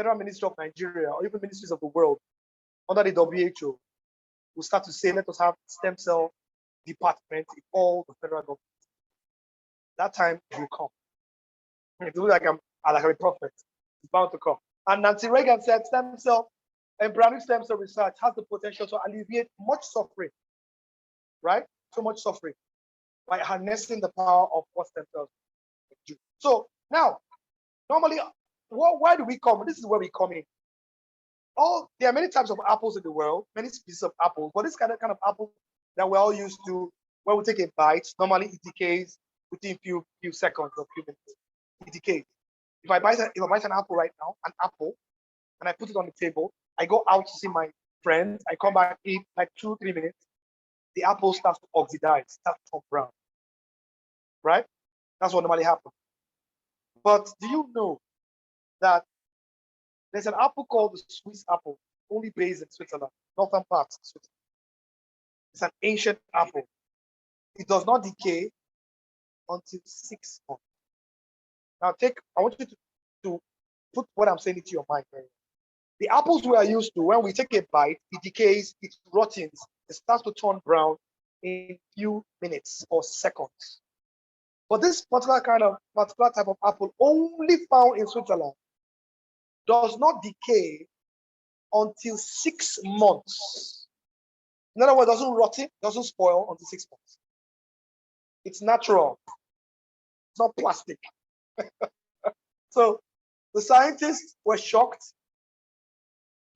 Federal Ministry of Nigeria or even ministries of the world under the WHO will start to say, let us have stem cell department in all the federal government. That time will come. It looks like I'm a prophet. It's bound to come. And Nancy Reagan said stem cell, embryonic stem cell research has the potential to alleviate much suffering, right? So much suffering by harnessing the power of what stem cells do. So now, normally, why do we come? This is where we come in. There are many types of apples in the world, many species of apples, but this kind of apple that we're all used to, when we take a bite, normally it decays within few seconds or few minutes. It decays. If I bite an apple right now, an apple, and I put it on the table, I go out to see my friends, I come back, eat like 2-3 minutes, the apple starts to oxidize, starts to turn brown. Right? That's what normally happens. But do you know that there's an apple called the Swiss apple, only based in Switzerland, northern parts of Switzerland. It's an ancient apple. It does not decay until 6 months. Now I want you to put what I'm saying into your mind. The apples we are used to, when we take a bite, it decays, it rottens, it starts to turn brown in few minutes or seconds. But this particular type of apple, only found in Switzerland, does not decay until 6 months. In other words, it doesn't rot, doesn't spoil until 6 months. It's natural. It's not plastic. So the scientists were shocked,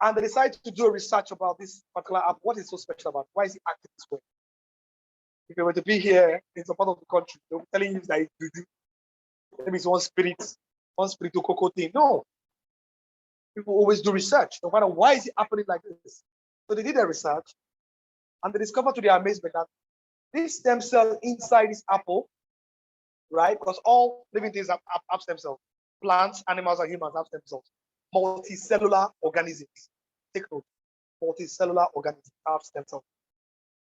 and they decided to do a research about this particular apple. What is so special about it? Why is it acting this way? If you were to be here in some part of the country, they'll be telling you that it's juju. Maybe it's one spiritual cocoa thing. No. People always do research, no matter why is it happening like this. So they did their research, and they discovered to their amazement that this stem cell inside this apple, right? Because all living things have stem cells. Plants, animals, and humans have stem cells. Multicellular organisms. Take note. Multicellular organisms have stem cells.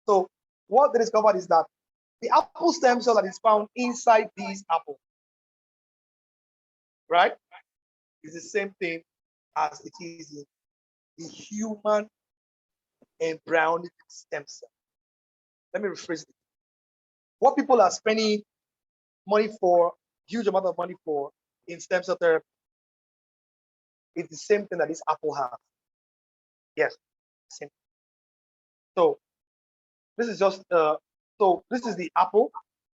So what they discovered is that the apple stem cell that is found inside these apples, right, is the same thing as it is in the human embryonic stem cell. Let me rephrase it. What people are spending money for, huge amount of money for in stem cell therapy, is the same thing that this apple has. Yes, same. So this is just this is the apple.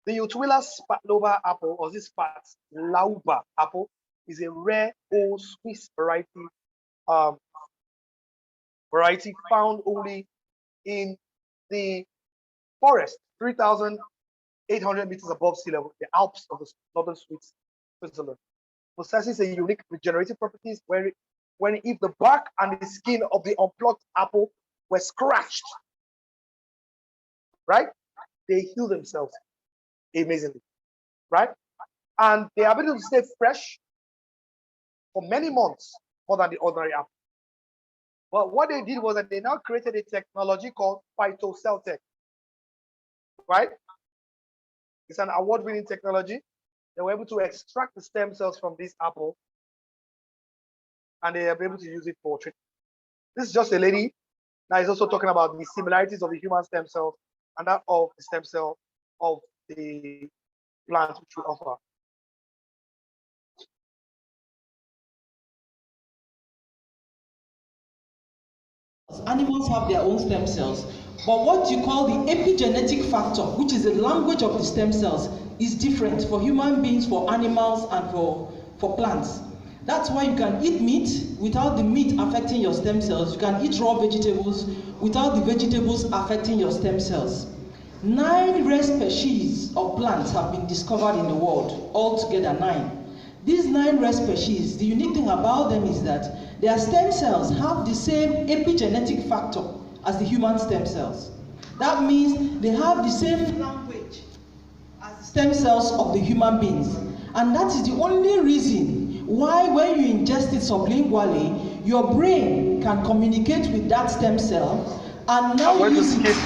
The Utwila spatlova apple, or this spatlauba apple, is a rare old Swiss variety found only in the forest, 3,800 meters above sea level, the Alps of the northern Switzerland. Possesses a unique regenerative properties where if the bark and the skin of the unplucked apple were scratched, right, they heal themselves amazingly, right? And they are able to stay fresh for many months more than the ordinary apple. But what they did was that they now created a technology called phytocell, right? It's an award-winning technology. They were able to extract the stem cells from this apple, and they are able to use it for treatment. This is just a lady that is also talking about the similarities of the human stem cell and that of the stem cell of the plant which we offer. Animals have their own stem cells, but what you call the epigenetic factor, which is the language of the stem cells, is different for human beings, for animals, and for plants. That's why you can eat meat without the meat affecting your stem cells. You can eat raw vegetables without the vegetables affecting your stem cells. 9 rare species of plants have been discovered in the world, altogether 9. These 9 rare species, the unique thing about them is that their stem cells have the same epigenetic factor as the human stem cells. That means they have the same language as the stem cells of the human beings. And that is the only reason why when you ingest it sublingually, your brain can communicate with that stem cell and now use it.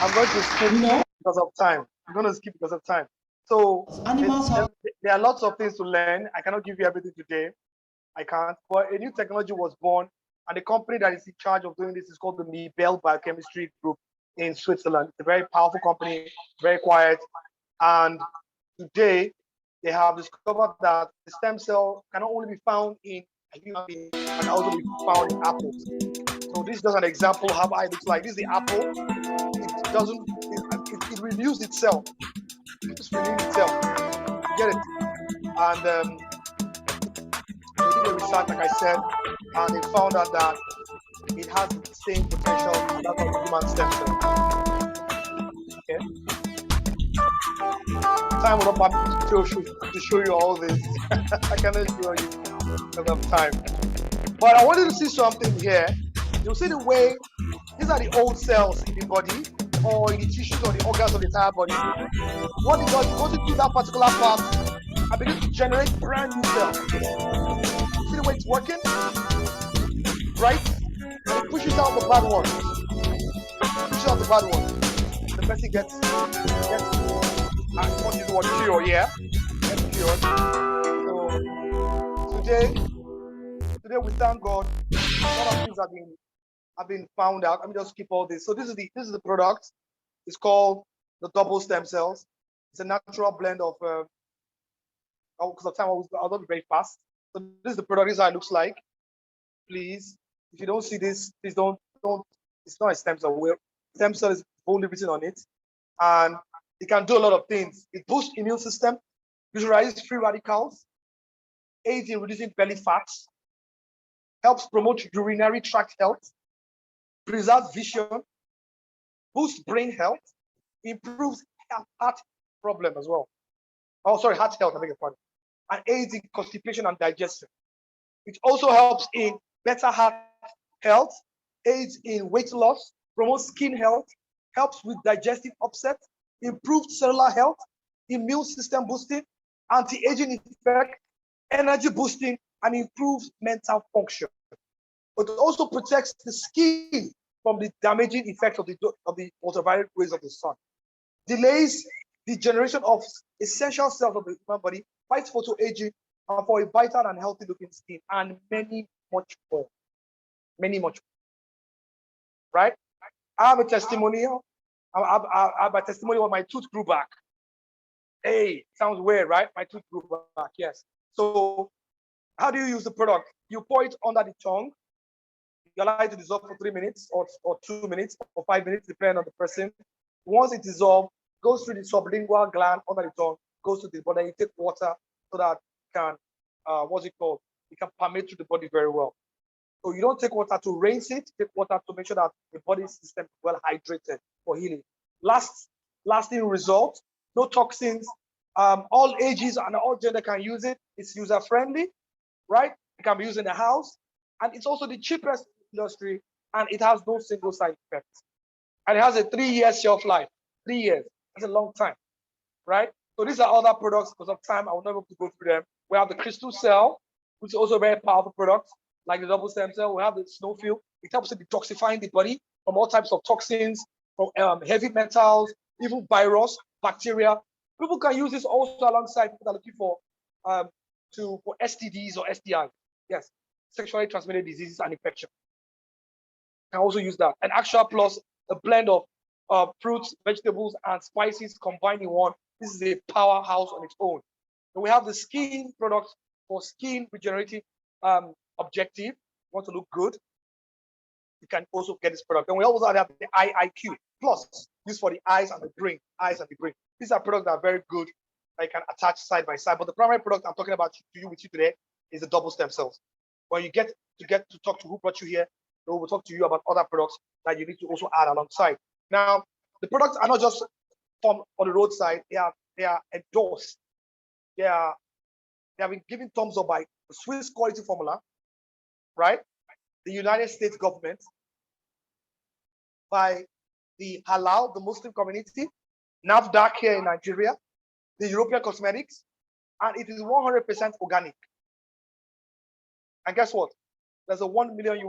I'm going to skip because of time. I'm going to skip because of time. So animals there are lots of things to learn. I cannot give you everything today. I can't. But a new technology was born, and the company that is in charge of doing this is called the Mibel Biochemistry Group in Switzerland. It's a very powerful company, very quiet, and today they have discovered that the stem cell can not only be found in a human being, but can also be found in apples. So this is just an example of how it looks like. This is the apple. It doesn't. It renews itself. It keeps renewing itself. You get it? And they did a research, like I said, and they found out that it has the same potential as that of the human stem cell. Okay. Time will not permit to show you all this. I cannot show you because of time. But I wanted to see something here. You'll see the way these are the old cells in the body or in the tissues or the organs of the entire body. What it does, it goes into that particular part and begins to generate brand new cells. See the way it's working? Right? And it pushes out the bad ones. Pushes out the bad ones. The person gets what is what cure, yeah? Gets cured. So today we thank God. A lot of things have been found out. Let me just keep all this. So this is the product. It's called the double stem cells. It's a natural blend of because of time I'll not be very fast. So this is the product. This is how it looks like. Please, if you don't see this, please don't. It's not a stem cell. Stem cell is boldly written on it, and it can do a lot of things. It boosts immune system, neutralizes free radicals, aids in reducing belly fats, helps promote urinary tract health, preserves vision, boosts brain health, improves heart problem as well. Oh, sorry, heart health, I beg your pardon. And aids in constipation and digestion. It also helps in better heart health, aids in weight loss, promotes skin health, helps with digestive upset, improves cellular health, immune system boosting, anti-aging effect, energy boosting, and improves mental function. It also protects the skin from the damaging effects of the ultraviolet rays of the sun, delays the generation of essential cells of the human body, fights photoaging, for a vital and healthy looking skin, and many much more. Many much more. Right? I have a testimonial. I have a testimonial when my tooth grew back. Hey, sounds weird, right? My tooth grew back, yes. So how do you use the product? You pour it under the tongue. You allow it to dissolve for 3 minutes or 2 minutes or 5 minutes, depending on the person. Once it dissolves, goes through the sublingual gland under the tongue, goes to the body. You take water so that it can, what's it called? It can permeate through the body very well. So you don't take water to rinse it. Take water to make sure that the body system is well hydrated for healing. Lasting result, no toxins. All ages and all gender can use it. It's user friendly, right? It can be used in the house, and it's also the cheapest industry, and it has no single side effect. And it has a 3-year shelf life. 3 years. That's a long time, right? So these are other products. Because of time, I will not be able to go through them. We have the crystal cell, which is also a very powerful product, like the double stem cell. We have the snowfield. It helps in detoxifying the body from all types of toxins, from heavy metals, even virus, bacteria. People can use this also alongside people that are looking for STDs or STIs. Yes, sexually transmitted diseases and infection. Can also use that. And Extra Plus, a blend of fruits, vegetables, and spices combined in one. This is a powerhouse on its own. And we have the skin products for skin regenerative objective. Want to look good? You can also get this product. And we also have the IIQ Plus, used for the eyes and the brain. These are products that are very good. I can attach side by side. But the primary product I'm talking about with you today is the double stem cells. When you get to talk to who brought you here, they will talk to you about other products that you need to also add alongside. Now, the products are not just on the roadside. They are endorsed. They have been given thumbs up by the Swiss quality formula, right? The United States government, by the Halal, the Muslim community, NAFDAC here in Nigeria, the European Cosmetics, and it is 100% organic. And guess what? There's a $1 million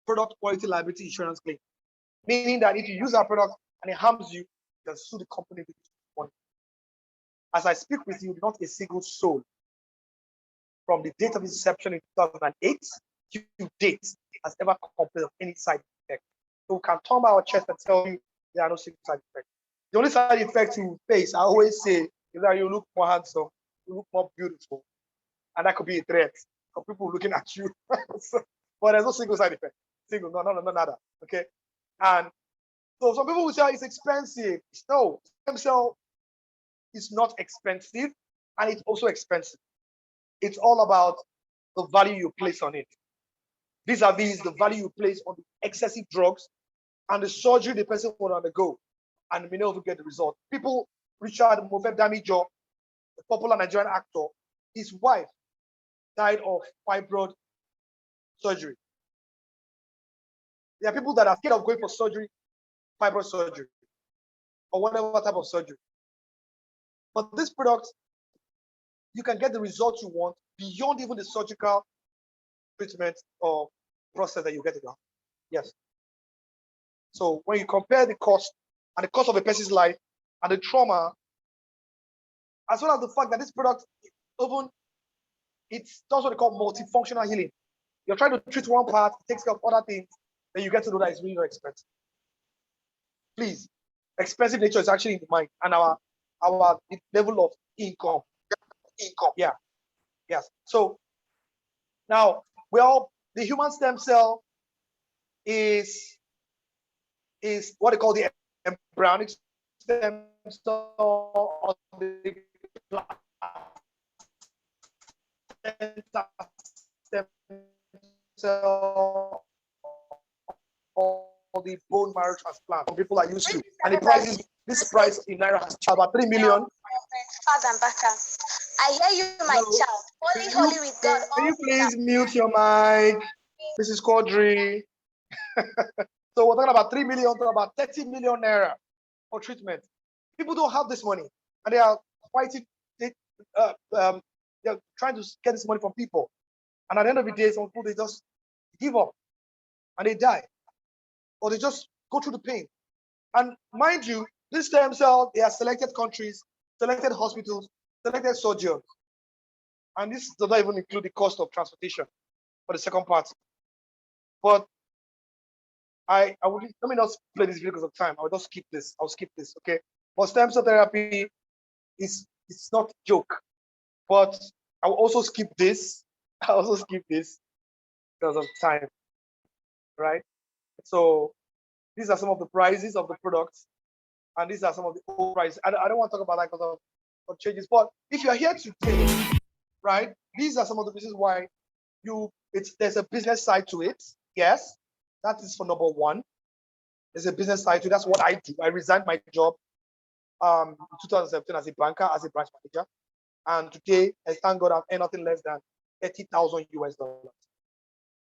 product quality liability insurance claim, meaning that if you use our product and it harms you, you can sue the company with money. As I speak with you, not a single soul from the date of inception in 2008 to date has ever complained of any side effect. So we can turn our chest and tell you there are no single side effects. The only side effect you face, I always say, is that you look more handsome, you look more beautiful. And that could be a threat for people looking at you. But there's no single side effect. Single, no, nada. Okay. And so some people will say it's expensive. No, stem cell is not expensive, and it's also expensive. It's all about the value you place on it. Vis-a-vis the value you place on the excessive drugs and the surgery the person will undergo, and may never get the result. People, Richard Mofe-Damijo, the popular Nigerian actor, his wife died of fibroid surgery. There are people that are scared of going for surgery, fibroid surgery, or whatever type of surgery. But this product, you can get the results you want beyond even the surgical treatment or process that you get it on. Yes. So when you compare the cost and the cost of a person's life and the trauma, as well as the fact that this product, even it's what they call multifunctional healing. You're trying to treat one part, it takes care of other things, then you get to know that it's really not expensive. Please, expensive nature is actually in the mind and our level of income. Yeah. Yes. So now the human stem cell is what they call the embryonic stem cell or the stem cell or the bone marrow transplant. Some people are used to, and the price this price in Naira has about 3 million. I hear you, my child. Holy, holy with God. Can you please mute your mic, Mrs. Quadri? So we're talking about 3 million to about 30 million Naira for treatment. People don't have this money, and they are fighting. They're trying to get this money from people, and at the end of the day, some people they just give up and they die, or they just go through the pain. And mind you, this stem cell, they are selected countries, selected hospitals, selected surgeons, and this does not even include the cost of transportation for the second part. But I would let me not play this video because of time. I will just skip this. I'll skip this, okay? But stem cell therapy it's not a joke. But I will also skip this. I also skip this because of time, right? So these are some of the prices of the products, and these are some of the old prices. I don't want to talk about that because of changes. But if you're here today, right, these are some of the reasons why there's a business side to it. Yes, that is for number one. There's a business side to it. That's what I do. I resigned my job in 2017 as a banker, as a branch manager. And today, I thank God I've earned nothing less than $30,000 US.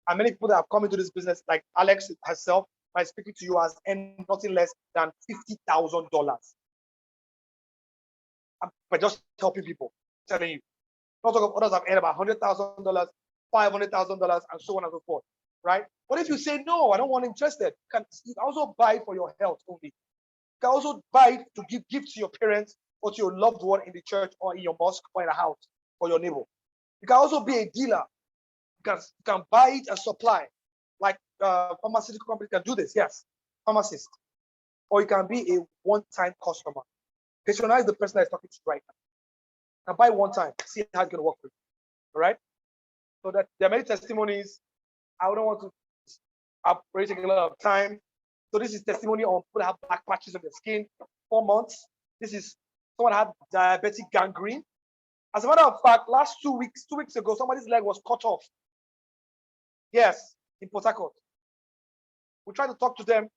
And many people that have come into this business, like Alex herself, by speaking to you, has earned nothing less than $50,000. By just helping people, telling you. Not talking of others have earned about $100,000, $500,000, and so on and so forth, right? But if you say, no, I don't want interested, you can also buy for your health only. You can also buy to give gifts to your parents or to your loved one in the church or in your mosque or in a house or your neighbor. You can also be a dealer. You can buy it and supply, like pharmaceutical companies can do this, yes, pharmacist. Or you can be a one-time customer. Patronize the person that is talking to you right now. Now buy one time, see how it's going to work for you, all right? So that there are many testimonies. I don't want to already take a lot of time. So this is testimony on people that have black patches on their skin, 4 months. This is someone had diabetic gangrene. As a matter of fact, last 2 weeks ago, somebody's leg was cut off. Yes, in Port Harcourt. We tried to talk to them.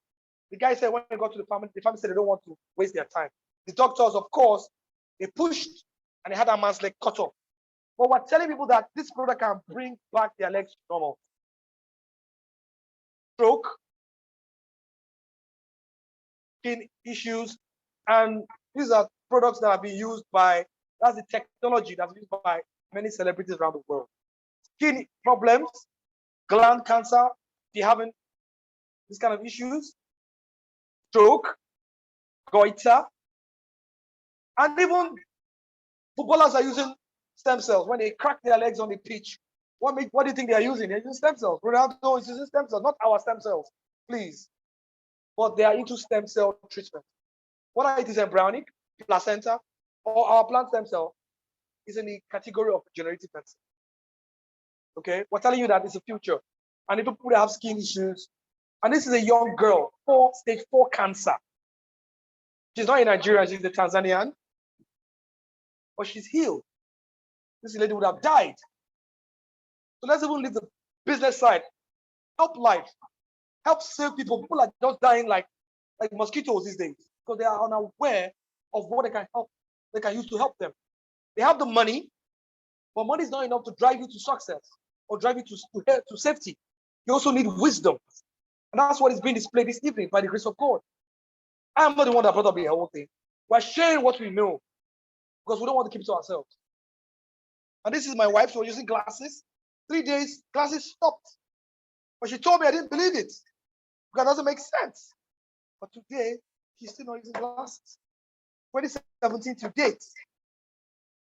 The guy said when they got to the family said they don't want to waste their time. The doctors, of course, they pushed and they had that man's leg cut off. But we're telling people that this product can bring back their legs to normal. Stroke, skin issues, and these are products that have been used that's the technology that's used by many celebrities around the world. Skin problems, gland cancer, if you're having these kind of issues, stroke, goiter, and even Footballers are using stem cells when they crack their legs on the pitch. What do you think they are using? They're using stem cells. Ronaldo is using stem cells, not our stem cells, please. But they are into stem cell treatment. Whether it is embryonic, placenta, or our plant stem cell, is in the category of regenerative medicine. Okay, we're telling you that it's the future. And if people have skin issues, and this is a young girl, stage 4 cancer. She's not in Nigeria, she's a Tanzanian, but she's healed. This lady would have died. So let's even leave the business side. Help life. Help save people. People are just dying like mosquitoes these days because they are unaware of what they can use to help them. They have the money, but money is not enough to drive you to success or drive you to safety. You also need wisdom. And that's what is being displayed this evening by the grace of God. I'm not the one that brought up the whole thing. We're sharing what we know because we don't want to keep it to ourselves. And this is my wife. She was using glasses. 3 days, glasses stopped. But she told me I didn't believe it because it doesn't make sense. But today, she's still not using glasses. 2017 to date.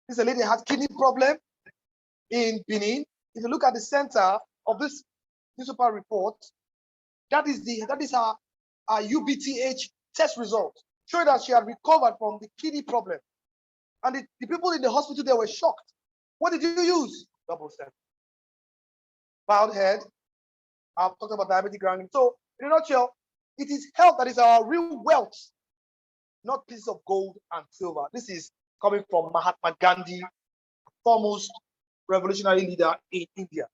This is a lady that had kidney problem in Benin. If you look at the center of this newspaper report, that is her UBTH test result, showing that she had recovered from the kidney problem. And the people in the hospital, they were shocked. What did you use? Double stent. Bowed head. I've talked about diabetic grounding. So, in a nutshell, it is health that is our real wealth, not pieces of gold and silver. This is coming from Mahatma Gandhi, foremost revolutionary leader in India.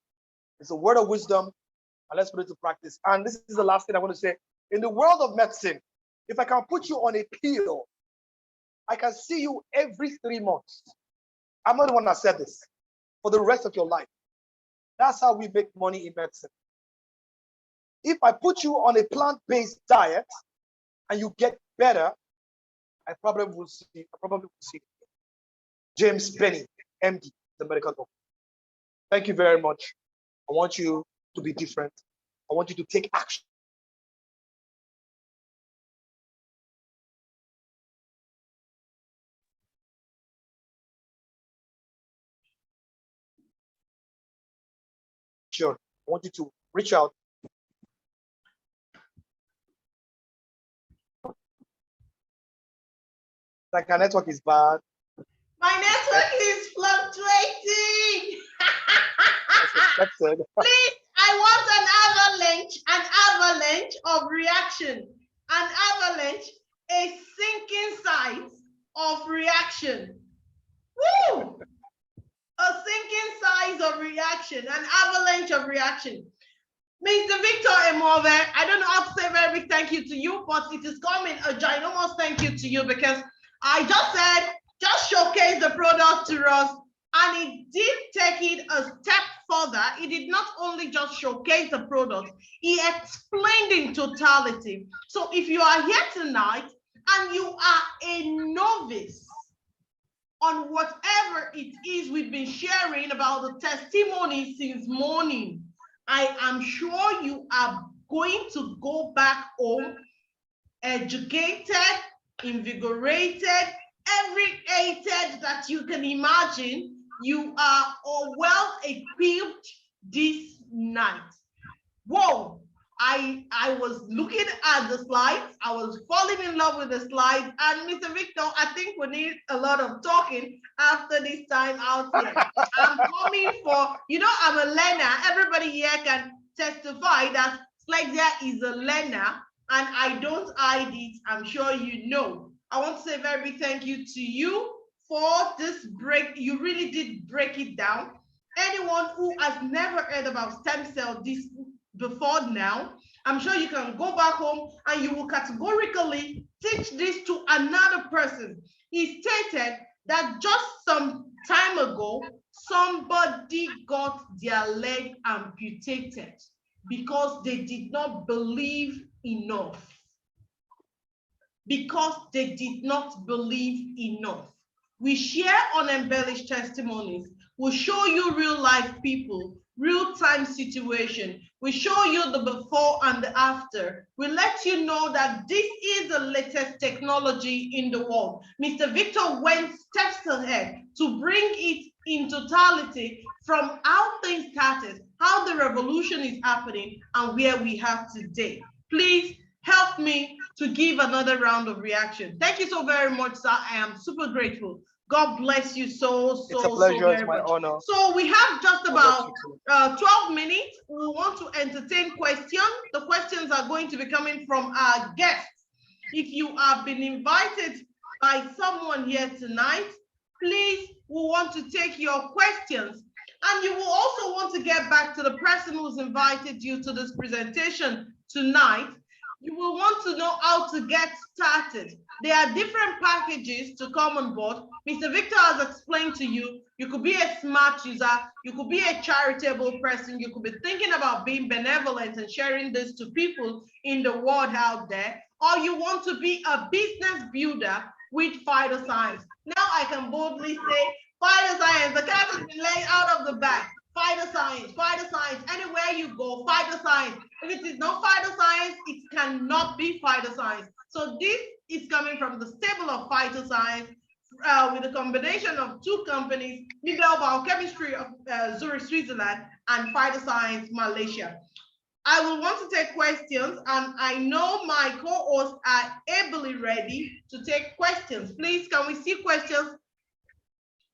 It's a word of wisdom, and let's put it to practice. And this is the last thing I want to say. In the world of medicine, if I can put you on a pill, I can see you every 3 months. I'm not the one that said this. For the rest of your life. That's how we make money in medicine. If I put you on a plant-based diet and you get better, I probably will see. James Benny, MD, the medical doctor. Thank you very much. I want you to be different. I want you to take action. Sure. I want you to reach out. Like our network is bad. My network is fluctuating. Please, I want an avalanche of reaction. An avalanche, a sinking size of reaction. Woo! A sinking size of reaction, an avalanche of reaction. Mr. Victor Emove, I don't know how to say a very big thank you to you, but it is coming a ginormous thank you to you because I just said, just showcase the product to us, and it did take it a step further. It did not only just showcase the product, he explained in totality. So if you are here tonight and you are a novice on whatever it is we've been sharing about the testimony since morning, I am sure you are going to go back home educated, invigorated, every aided that you can imagine. You are all well equipped this night. Whoa, I was looking at the slides. I was falling in love with the slides. And Mr. Victor, I think we need a lot of talking after this time out here. I'm coming for, you know, I'm a learner. Everybody here can testify that Slexia is a learner, and I don't hide it. I'm sure you know. I want to say a very big thank you to you for this break. You really did break it down. Anyone who has never heard about stem cell this before now, I'm sure you can go back home and you will categorically teach this to another person. He stated that just some time ago, somebody got their leg amputated because they did not believe enough. Because they did not believe enough. We share unembellished testimonies. We'll show you real life people, real time situation. We show you the before and the after. We let you know that this is the latest technology in the world. Mr. Victor went steps ahead to bring it in totality from how things started, how the revolution is happening, and where we have today. Please help me to give another round of reaction. Thank you so very much, sir. I am super grateful. God bless you so It's a pleasure. very It's my much. honor. So we have just about 12 minutes. We want to entertain questions. The questions are going to be coming from our guests. If you have been invited by someone here tonight, please, we want to take your questions. And you will also want to get back to the person who's invited you to this presentation tonight. You will want to know how to get started. There are different packages to come on board. Mr. Victor has explained to you, you could be a smart user, you could be a charitable person, you could be thinking about being benevolent and sharing this to people in the world out there, or you want to be a business builder with phytoscience. Now I can boldly say, phytoscience, the cat has been laid out of the bag. Phytoscience, anywhere you go, phytoscience. If it is not phytoscience, it cannot be phytoscience. So this is coming from the stable of phytoscience with a combination of two companies, Nobel Biochemistry of Zurich, Switzerland, and Phytoscience, Malaysia. I will want to take questions, and I know my co-hosts are ably ready to take questions. Please, can we see questions?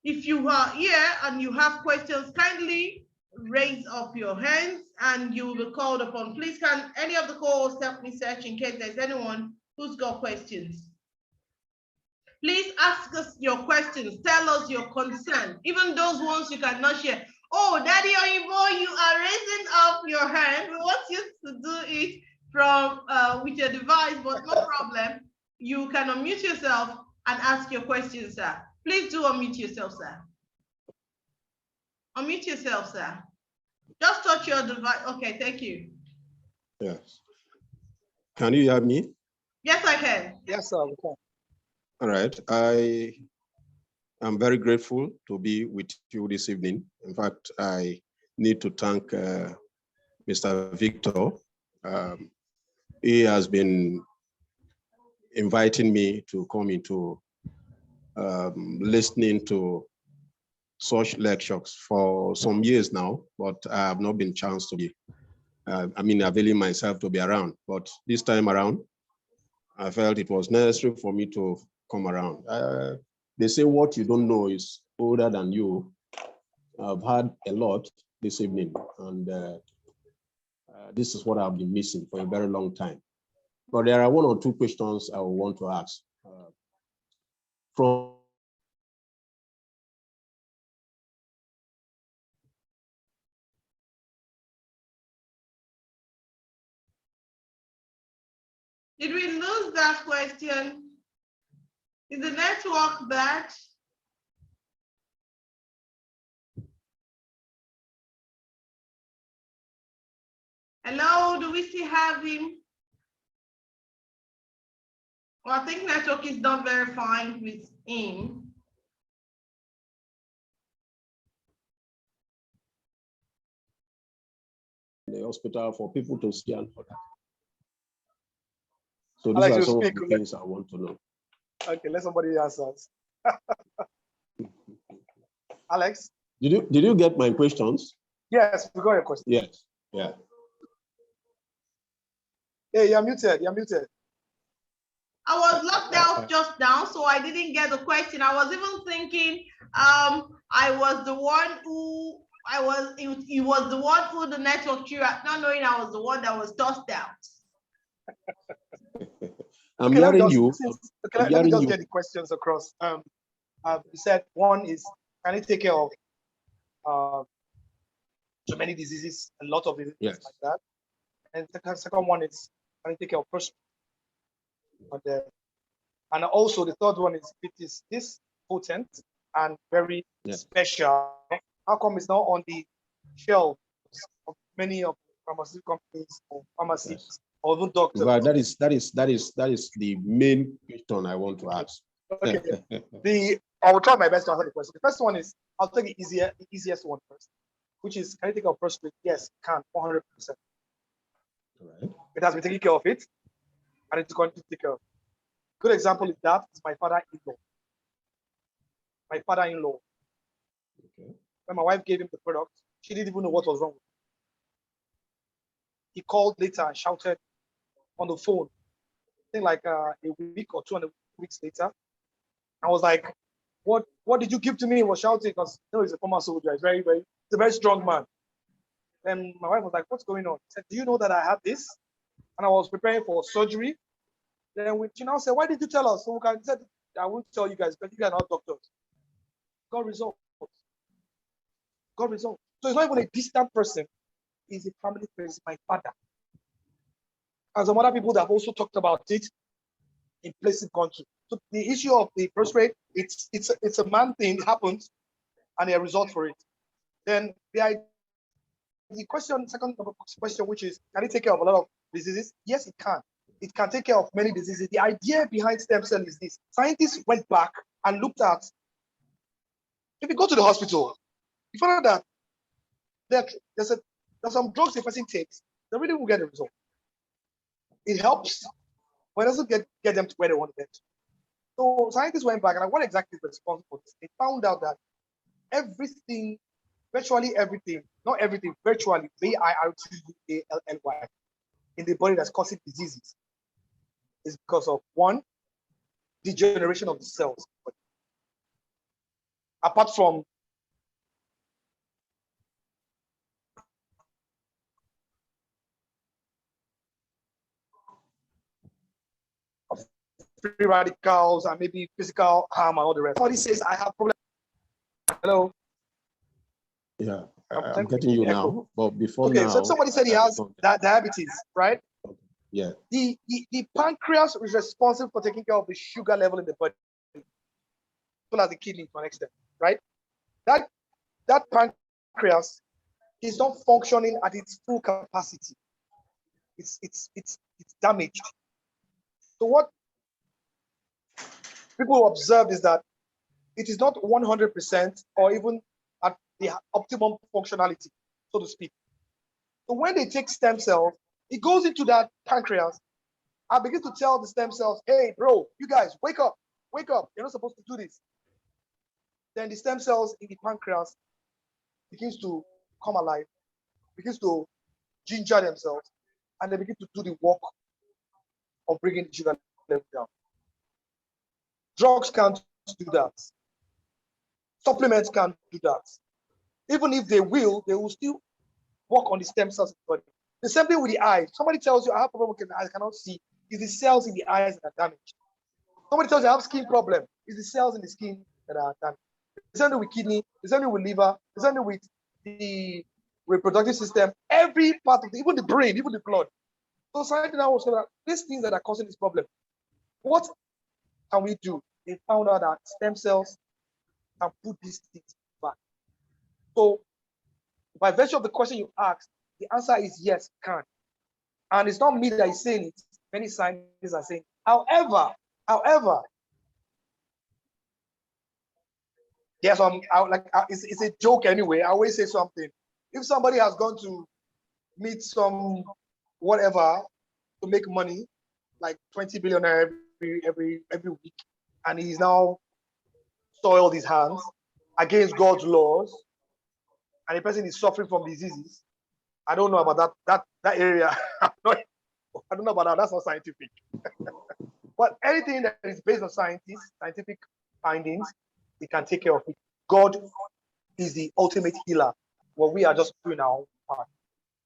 If you are here and you have questions, kindly raise up your hands and you will be called upon. Please, can any of the co-hosts help me search in case there's anyone who's got questions? Please ask us your questions. Tell us your concern, even those ones you cannot share. Oh, Daddy Oyibo, you are raising up your hand. We want you to do it from with your device, but no problem. You can unmute yourself and ask your questions, sir. Please do unmute yourself, sir. Unmute yourself, sir. Just touch your device. Okay, thank you. Yes. Can you hear me? Yes, I can. Yes, sir, we can. All right. I am very grateful to be with you this evening. In fact, I need to thank Mr. Victor. He has been inviting me to come into listening to such lectures for some years now, but I have not been chance to be, availing myself to be around. But this time around, I felt it was necessary for me to come around. They say what you don't know is older than you. I've had a lot this evening, and this is what I've been missing for a very long time. But there are one or two questions I want to ask. From Did we lose that question? Is the network bad? Hello, do we still have him? Well, I think network is not very fine with him. the hospital for people to scan for that. So these are some of the things I want to know. Okay, let somebody answer us. Alex? Did you get my questions? Yes, we got your question. Yes, yeah. Hey, you're muted, you're muted. I was locked out just now, so I didn't get the question. I was even thinking I was the one who he was the one who the network threw out, not knowing I was the one that was tossed out. I'm hearing you. Let me just get the questions across. You said one is, can it take care of so many diseases, a lot of diseases like that? And the second one is, can it take care of person? And also the third one is, if it is this potent and very special, how come it's not on the shelves of many of pharmaceutical companies or pharmacies or even doctors? Right, that is the main question I want to ask. Okay. The I will try my best to answer the question. The first one is, I'll take the easiest one first, which is, can you take care of prostate? Yes, can, 100%. Right. It has been taking care of it, and it's going to take care of it. Good example of that is my father-in-law. My father-in-law. Okay. When my wife gave him the product, she didn't even know what was wrong with him. He called later and shouted on the phone. I think like a week or 2 weeks later. I was like, what did you give to me? He was shouting because he's a former soldier. He's a very strong man. Then my wife was like, what's going on? He said, do you know that I have this? And I was preparing for surgery. Then she now said, why did you tell us? So I said, I won't tell you guys, but you guys are not doctors. Got results. Got results. So it's not even a distant person. He's a family friend. It's my father. And some other people that have also talked about it in places country. So the issue of the prostate, it's a man thing. It happens, and a result for it. Then the question, second question, which is, can it take care of a lot of diseases? Yes, it can. It can take care of many diseases. The idea behind stem cell is this. Scientists went back and looked at, if you go to the hospital, you find out that there's some drugs the person takes, they really will get a result. It helps, but it doesn't get them to where they want to get. So scientists went back and like, what exactly is responsible for this? They found out that everything, virtually everything, not everything, virtually, VIRTUALLY, in the body that's causing diseases is because of, one, degeneration of the cells. Apart from free radicals and maybe physical harm and all the rest. Somebody says, I have problem. Hello? Yeah, I'm getting you now, but before okay, now. So somebody said he has diabetes, right? Yeah. The pancreas is responsible for taking care of the sugar level in the body, as well as the kidney to an extent, right? That pancreas is not functioning at its full capacity. It's damaged. So what people observed is that it is not 100% or even at the optimum functionality, so to speak. So when they take stem cells, it goes into that pancreas and begins to tell the stem cells, hey, bro, you guys, wake up, you're not supposed to do this. Then the stem cells in the pancreas begins to come alive, begins to ginger themselves, and they begin to do the work of bringing the sugar level down. Drugs can't do that. Supplements can't do that. Even if they will still work on the stem cells in the body. The same thing with the eyes. Somebody tells you, I have a problem with the eyes, I cannot see. It's the cells in the eyes that are damaged. Somebody tells you, I have skin problem. It's the cells in the skin that are damaged. The same thing with kidney, the same thing with liver, the same thing with the reproductive system, every part of even the brain, even the blood. So scientists now also that these things that are causing this problem, what can we do? They found out that stem cells can put these things back. So by virtue of the question you asked, the answer is yes, can. And it's not me that is saying it. Many scientists are saying. However, yes, it's a joke anyway. I always say something. If somebody has gone to meet some whatever to make money, like 20 billionaire every week, and he's now soiled his hands against God's laws, and the person is suffering from diseases. I don't know about that area. I don't know about that. That's not scientific. But anything that is based on scientific findings, we can take care of it. God is the ultimate healer. What we are just doing our own part.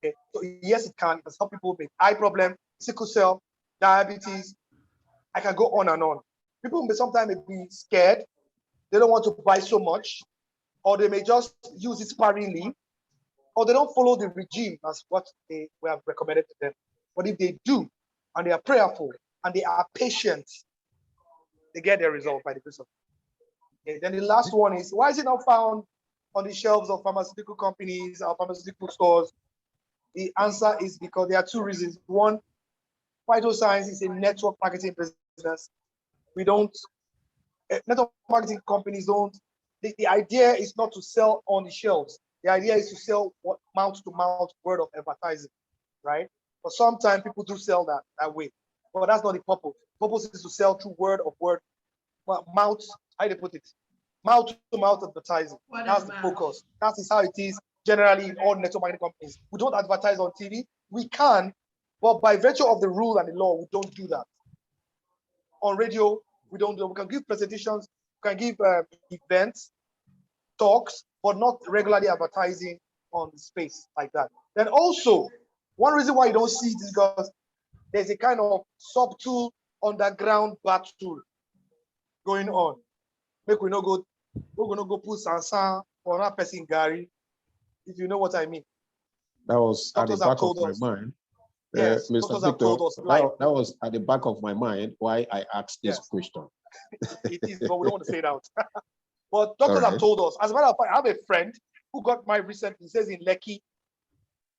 Okay. So yes, it can. Some people with eye problem, sickle cell, diabetes. I can go on and on. People may sometimes be scared. They don't want to buy so much, or they may just use it sparingly, or they don't follow the regime as what we have recommended to them. But if they do, and they are prayerful, and they are patient, they get their result by the grace of God. Okay, then the last one is, why is it not found on the shelves of pharmaceutical companies or pharmaceutical stores? The answer is because there are two reasons. One, phytoscience is a network marketing business. We don't network marketing companies don't. The idea is not to sell on the shelves. The idea is to sell mouth-to-mouth word of advertising, right? But sometimes people do sell that way. But that's not the purpose. The purpose is to sell through word, mouth, how do you put it? Mouth-to-mouth advertising. That's the focus. That is how it is generally in all network marketing companies. We don't advertise on TV. We can, but by virtue of the rule and the law, we don't do that. On radio, we don't do it. We can give presentations, we can give events, talks, but not regularly advertising on the space like that. Then also, one reason why you don't see it is because there's a kind of subtle underground battle going on. Make we not go, we're gonna go put Sansan or another person Gary, if you know what I mean. That was at the Doctors back have of told my us. mind. Yes, Mr. doctors have Victor, told us live. that was at the back of my mind why I asked this Yes. question. It is, but we don't want to say it out. But doctors have told us. As a matter of fact, I have a friend who got married recently. He says in Lekki,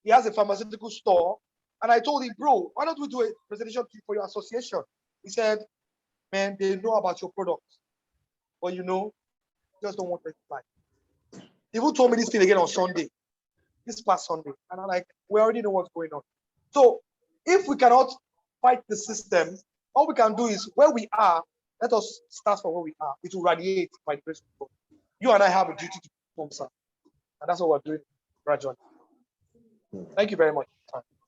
he has a pharmaceutical store. And I told him, bro, why don't we do a presentation for your association? He said, man, they know about your product. But you know, just don't want to buy. He even told me this thing again on Sunday, this past Sunday. And I'm like, we already know what's going on. So if we cannot fight the system, all we can do is where we are, let us start from where we are. It will radiate by the grace of God. You and I have a duty to perform, sir. And that's what we're doing gradually. Thank you very much.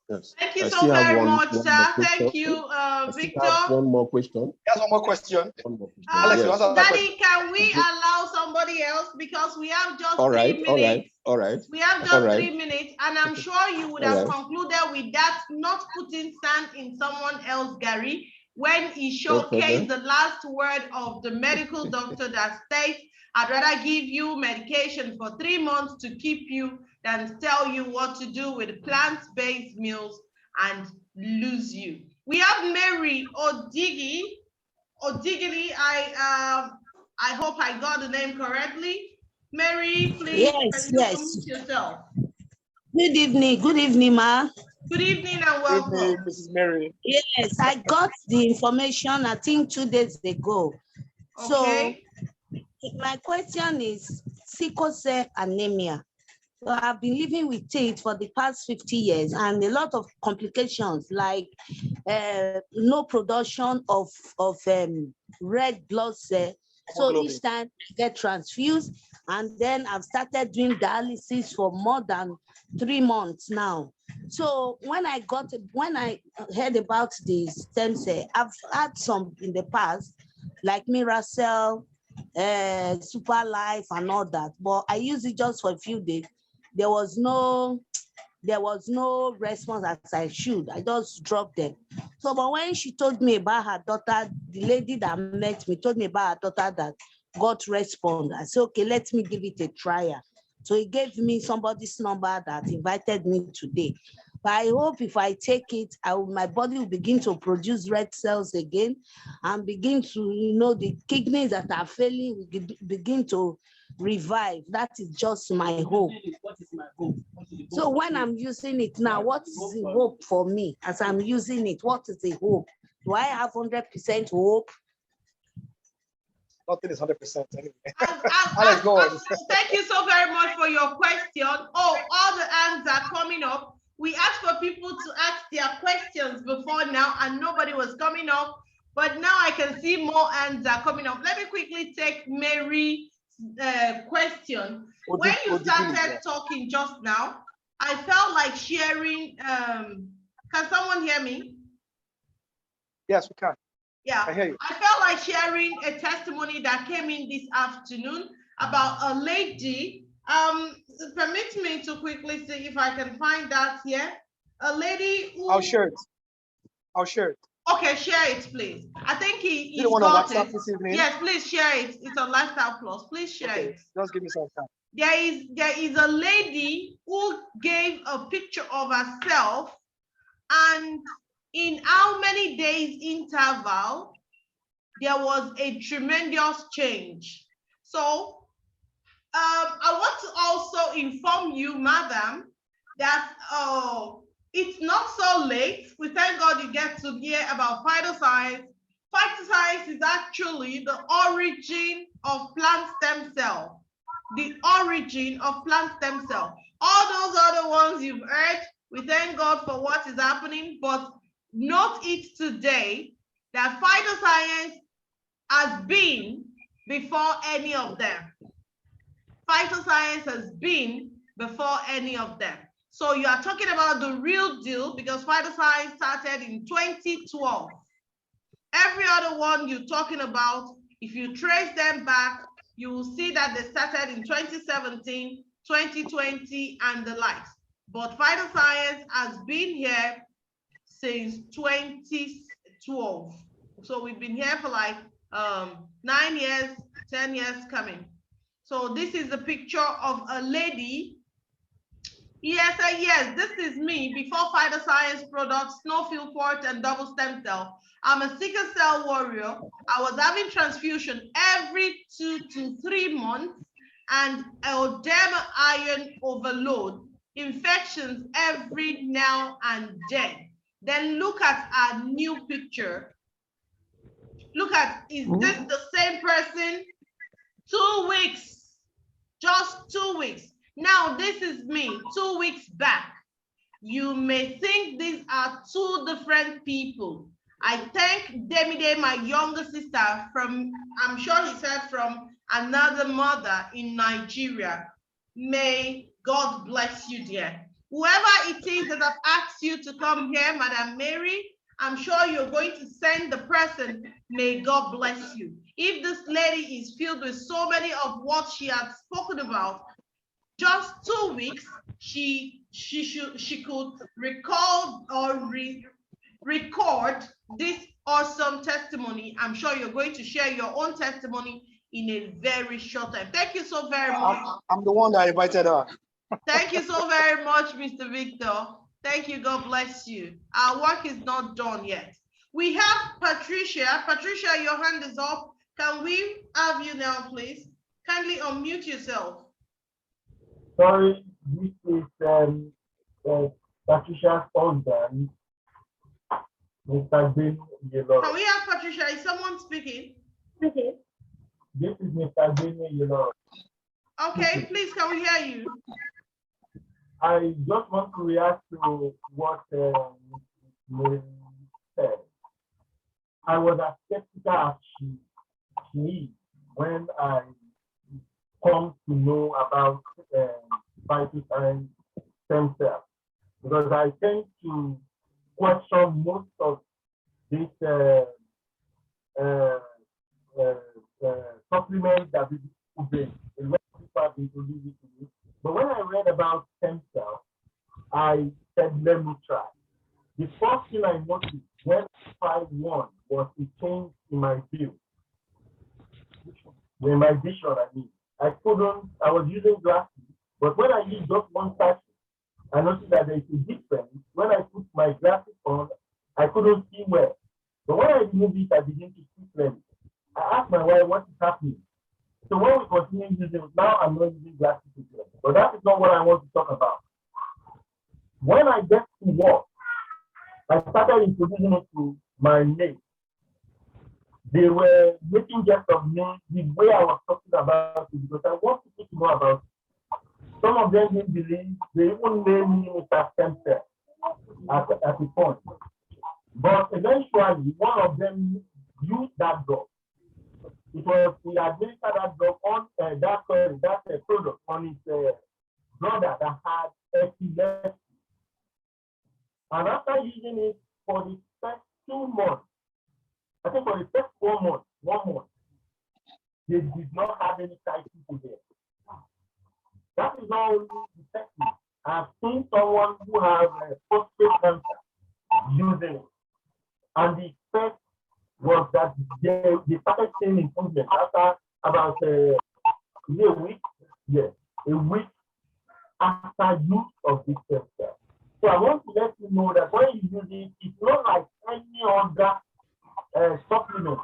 Yes. Thank you so very much, sir. Thank you, Victor. One more question. Yes, one more question. Alex, you answer that question. Daddy, can we allow somebody else, because we have just all 3 right, minutes. all right. We have just 3 minutes, and I'm sure you would have concluded with that, not putting sand in someone else, Gary, when he showcased the last word of the medical doctor that states, I'd rather give you medication for 3 months to keep you than tell you what to do with plant-based meals and lose you. We have Mary Odigili. I hope I got the name correctly. Mary, please, yes, introduce yourself. Good evening, ma. Good evening and welcome. Good evening, Mrs. Mary. Yes, I got the information, I think 2 days ago. Okay. So my question is sickle cell anemia. So I've been living with it for the past 50 years and a lot of complications like no production of red blood cell. So each time I get transfused, and then I've started doing dialysis for more than 3 months now. So when I heard about the stem cell, I've had some in the past, like Miracell, Super Life and all that, but I used it just for a few days. There was no response as I should. I just dropped them. So, but when she told me about her daughter, the lady that met me told me about her daughter that got response. I said, okay, let me give it a try. So he gave me somebody's number that invited me today. But I hope if I take it, my body will begin to produce red cells again and begin to, the kidneys that are failing will begin to revive. That is just my hope. What is my hope? So when I'm using it now, what is the hope for me as I'm using it? What is the hope? Do I have 100% hope? Nothing is 100% anyway. Alex, go on. Thank you so very much for your question. Oh, all the hands are coming up. We asked for people to ask their questions before now, and nobody was coming up. But now I can see more hands are coming up. Let me quickly take Mary's question. When you started talking just now, I felt like sharing. Can someone hear me? Yes, we can. Yeah, I hear you. I felt like sharing a testimony that came in this afternoon about a lady. Permit me to quickly see if I can find that here. A lady who... I'll share it. Okay, share it, please. I think he's got it. This evening? Yes, please share it. It's on Lifestyle Plus. Please share it. Just give me some time. There is a lady who gave a picture of herself, and in how many days interval there was a tremendous change. So I want to also inform you, madam, that it's not so late. We thank God you get to hear about vital signs Phytoscience is actually the origin of plant stem cell. The origin of plant stem cell. All those other ones you've heard, we thank God for what is happening, but note it today that phytoscience has been before any of them. Phytoscience has been before any of them. So you are talking about the real deal because phytoscience started in 2012. Every other one you're talking about, if you trace them back, you will see that they started in 2017, 2020, and the likes. But phytoscience has been here since 2012. So we've been here for like 9 years, 10 years coming. So this is a picture of a lady. Yes, yes, this is me before phytoscience products, snowfield fort, and double stem cell. I'm a sickle cell warrior. I was having transfusion every 2 to 3 months and erythema iron overload, infections every now and then. Then look at our new picture. Look at, is this the same person? 2 weeks, just 2 weeks. Now this is me 2 weeks back. You may think these are 2 different people. I thank Demide, my younger sister from, I'm sure he said from another mother in Nigeria. May God bless you, dear. Whoever it is that have asked you to come here, Madam Mary, I'm sure you're going to send the person. May God bless you. If this lady is filled with so many of what she had spoken about, just 2 weeks, she could recall or record this awesome testimony. I'm sure you're going to share your own testimony in a very short time. Thank you so very much. I'm the one that invited her. Thank you so very much, Mr. Victor. Thank you. God bless you. Our work is not done yet. We have Patricia. Patricia, your hand is up. Can we have you now, please? Kindly unmute yourself. Sorry, this is Patricia's husband, Mr. Ben Yellow. Can we have Patricia? Is someone speaking? Okay. This is Mr. Ben Yellow. Okay, please, can we hear you? I just want to react to what Mary said. I was as skeptical as she is when I come to know about phytoscience stem cells, because I tend to question most of these supplements that people bring. A lot of people have introduced it to me. But when I read about stem cells, I said, let me try. The first thing I noticed when I tried one was a change in my view. In my vision, I mean. I was using glasses, but when I used just one session, I noticed that there's a difference. When I put my glasses on, I couldn't see well. But when I removed it, I began to see clearly. I asked my wife, what is happening? So when we continue using it, now I'm not using glasses again. But that is not what I want to talk about. When I get to work, I started introducing it to my mates. They were making jest of me the way I was talking about it because I want people to know about it. Some of them didn't believe, they even named me Mr. Stem Cell at a point. But eventually, one of them used that drug. It was, we administered that drug on that product on his brother that had epilepsy. And after using it for the first 2 months, I think for the first 1 month, they did not have any side people there. That is not only effective. I've seen someone who has prostate cancer using it. And the effect was that they started seeing improvement after about a week. Yes, a week after use of this stem cell. So I want to let you know that when you use it, it's not like any other supplement.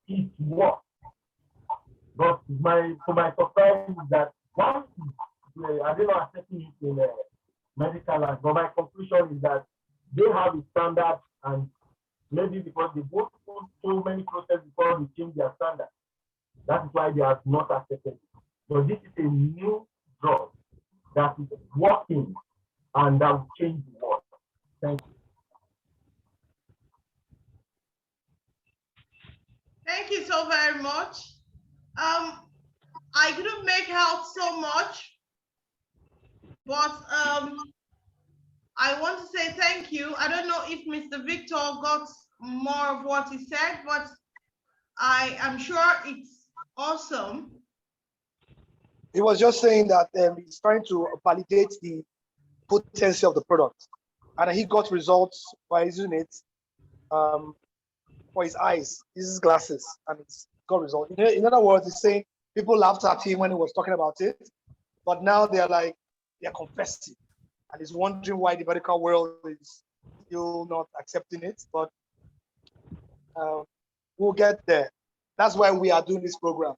It works. But to my surprise is that once I don't know accepting it in medical life, but my conclusion is that they have a standard and Maybe because they go through so many processes before they change their standard. That is why they have not accepted it. So this is a new drug that is working and that will change the world. Thank you. Thank you so very much. I couldn't make out so much, but I want to say thank you. I don't know if Mr. Victor got more of what he said, but I am sure it's awesome. He was just saying that he's trying to validate the potency of the product, and he got results by using it for his eyes. He uses glasses, and it's got results. In other words, he's saying people laughed at him when he was talking about it, but now they're confessing, and he's wondering why the medical world is still not accepting it. But we'll get there. That's why we are doing this program.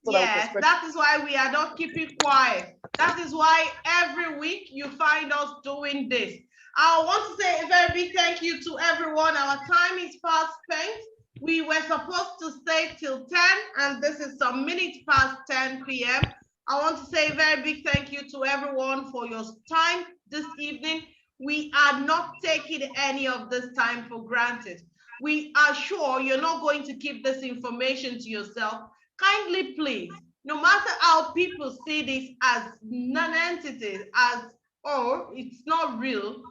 Yes, that is why we are not keeping quiet. That is why every week you find us doing this. I want to say a very big thank you to everyone. Our time is fast spent. We were supposed to stay till 10, and this is some minutes past 10 p.m. I want to say a very big thank you to everyone for your time this evening. We are not taking any of this time for granted. We are sure you're not going to keep this information to yourself. Kindly please, no matter how people see this as non-entities, it's not real,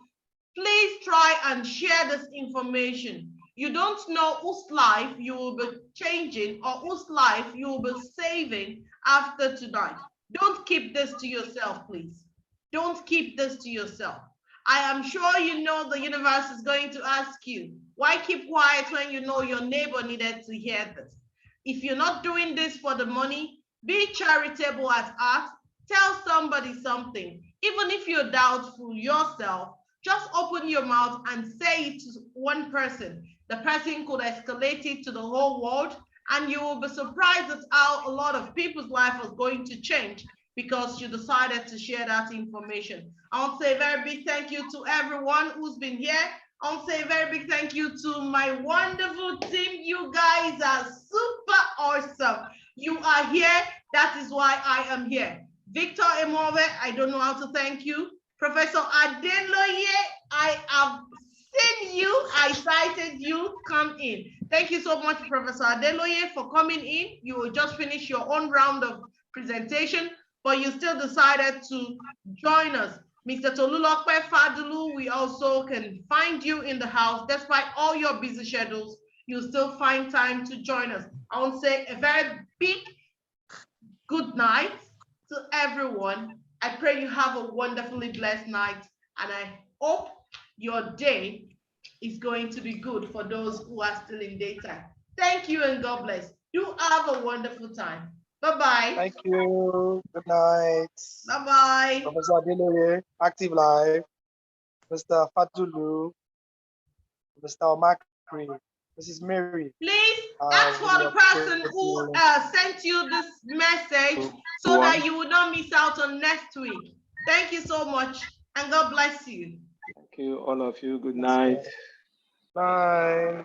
please try and share this information. You don't know whose life you will be changing or whose life you will be saving after tonight. Don't keep this to yourself, please. Don't keep this to yourself. I am sure you know the universe is going to ask you, why keep quiet when you know your neighbor needed to hear this? If you're not doing this for the money, be charitable at heart, tell somebody something. Even if you're doubtful yourself, just open your mouth and say it to one person. The person could escalate it to the whole world, and you will be surprised at how a lot of people's life is going to change because you decided to share that information. I want to say a very big thank you to everyone who's been here. I want to say a very big thank you to my wonderful team. You guys are super awesome. You are here. That is why I am here. Victor Emove, I don't know how to thank you. Professor Adeloye, I have seen you. I cited you. Come in. Thank you so much, Professor Adeloye, for coming in. You will just finish your own round of presentation, but you still decided to join us. Mr. Tolulokpe Fadulu, we also can find you in the house. Despite all your busy schedules, you still find time to join us. I want to say a very big good night to everyone. I pray you have a wonderfully blessed night, and I hope your day is going to be good for those who are still in daytime. Thank you and God bless. You have a wonderful time. Bye-bye. Thank you. Good night. Bye-bye. Professor Adeloye, Active Live, Mr. Fatulu, Mr. Omakri, Mrs. Mary. Please ask for the person who sent you this message so that you will not miss out on next week. Thank you so much, and God bless you. Thank you, all of you. Good night. Bye.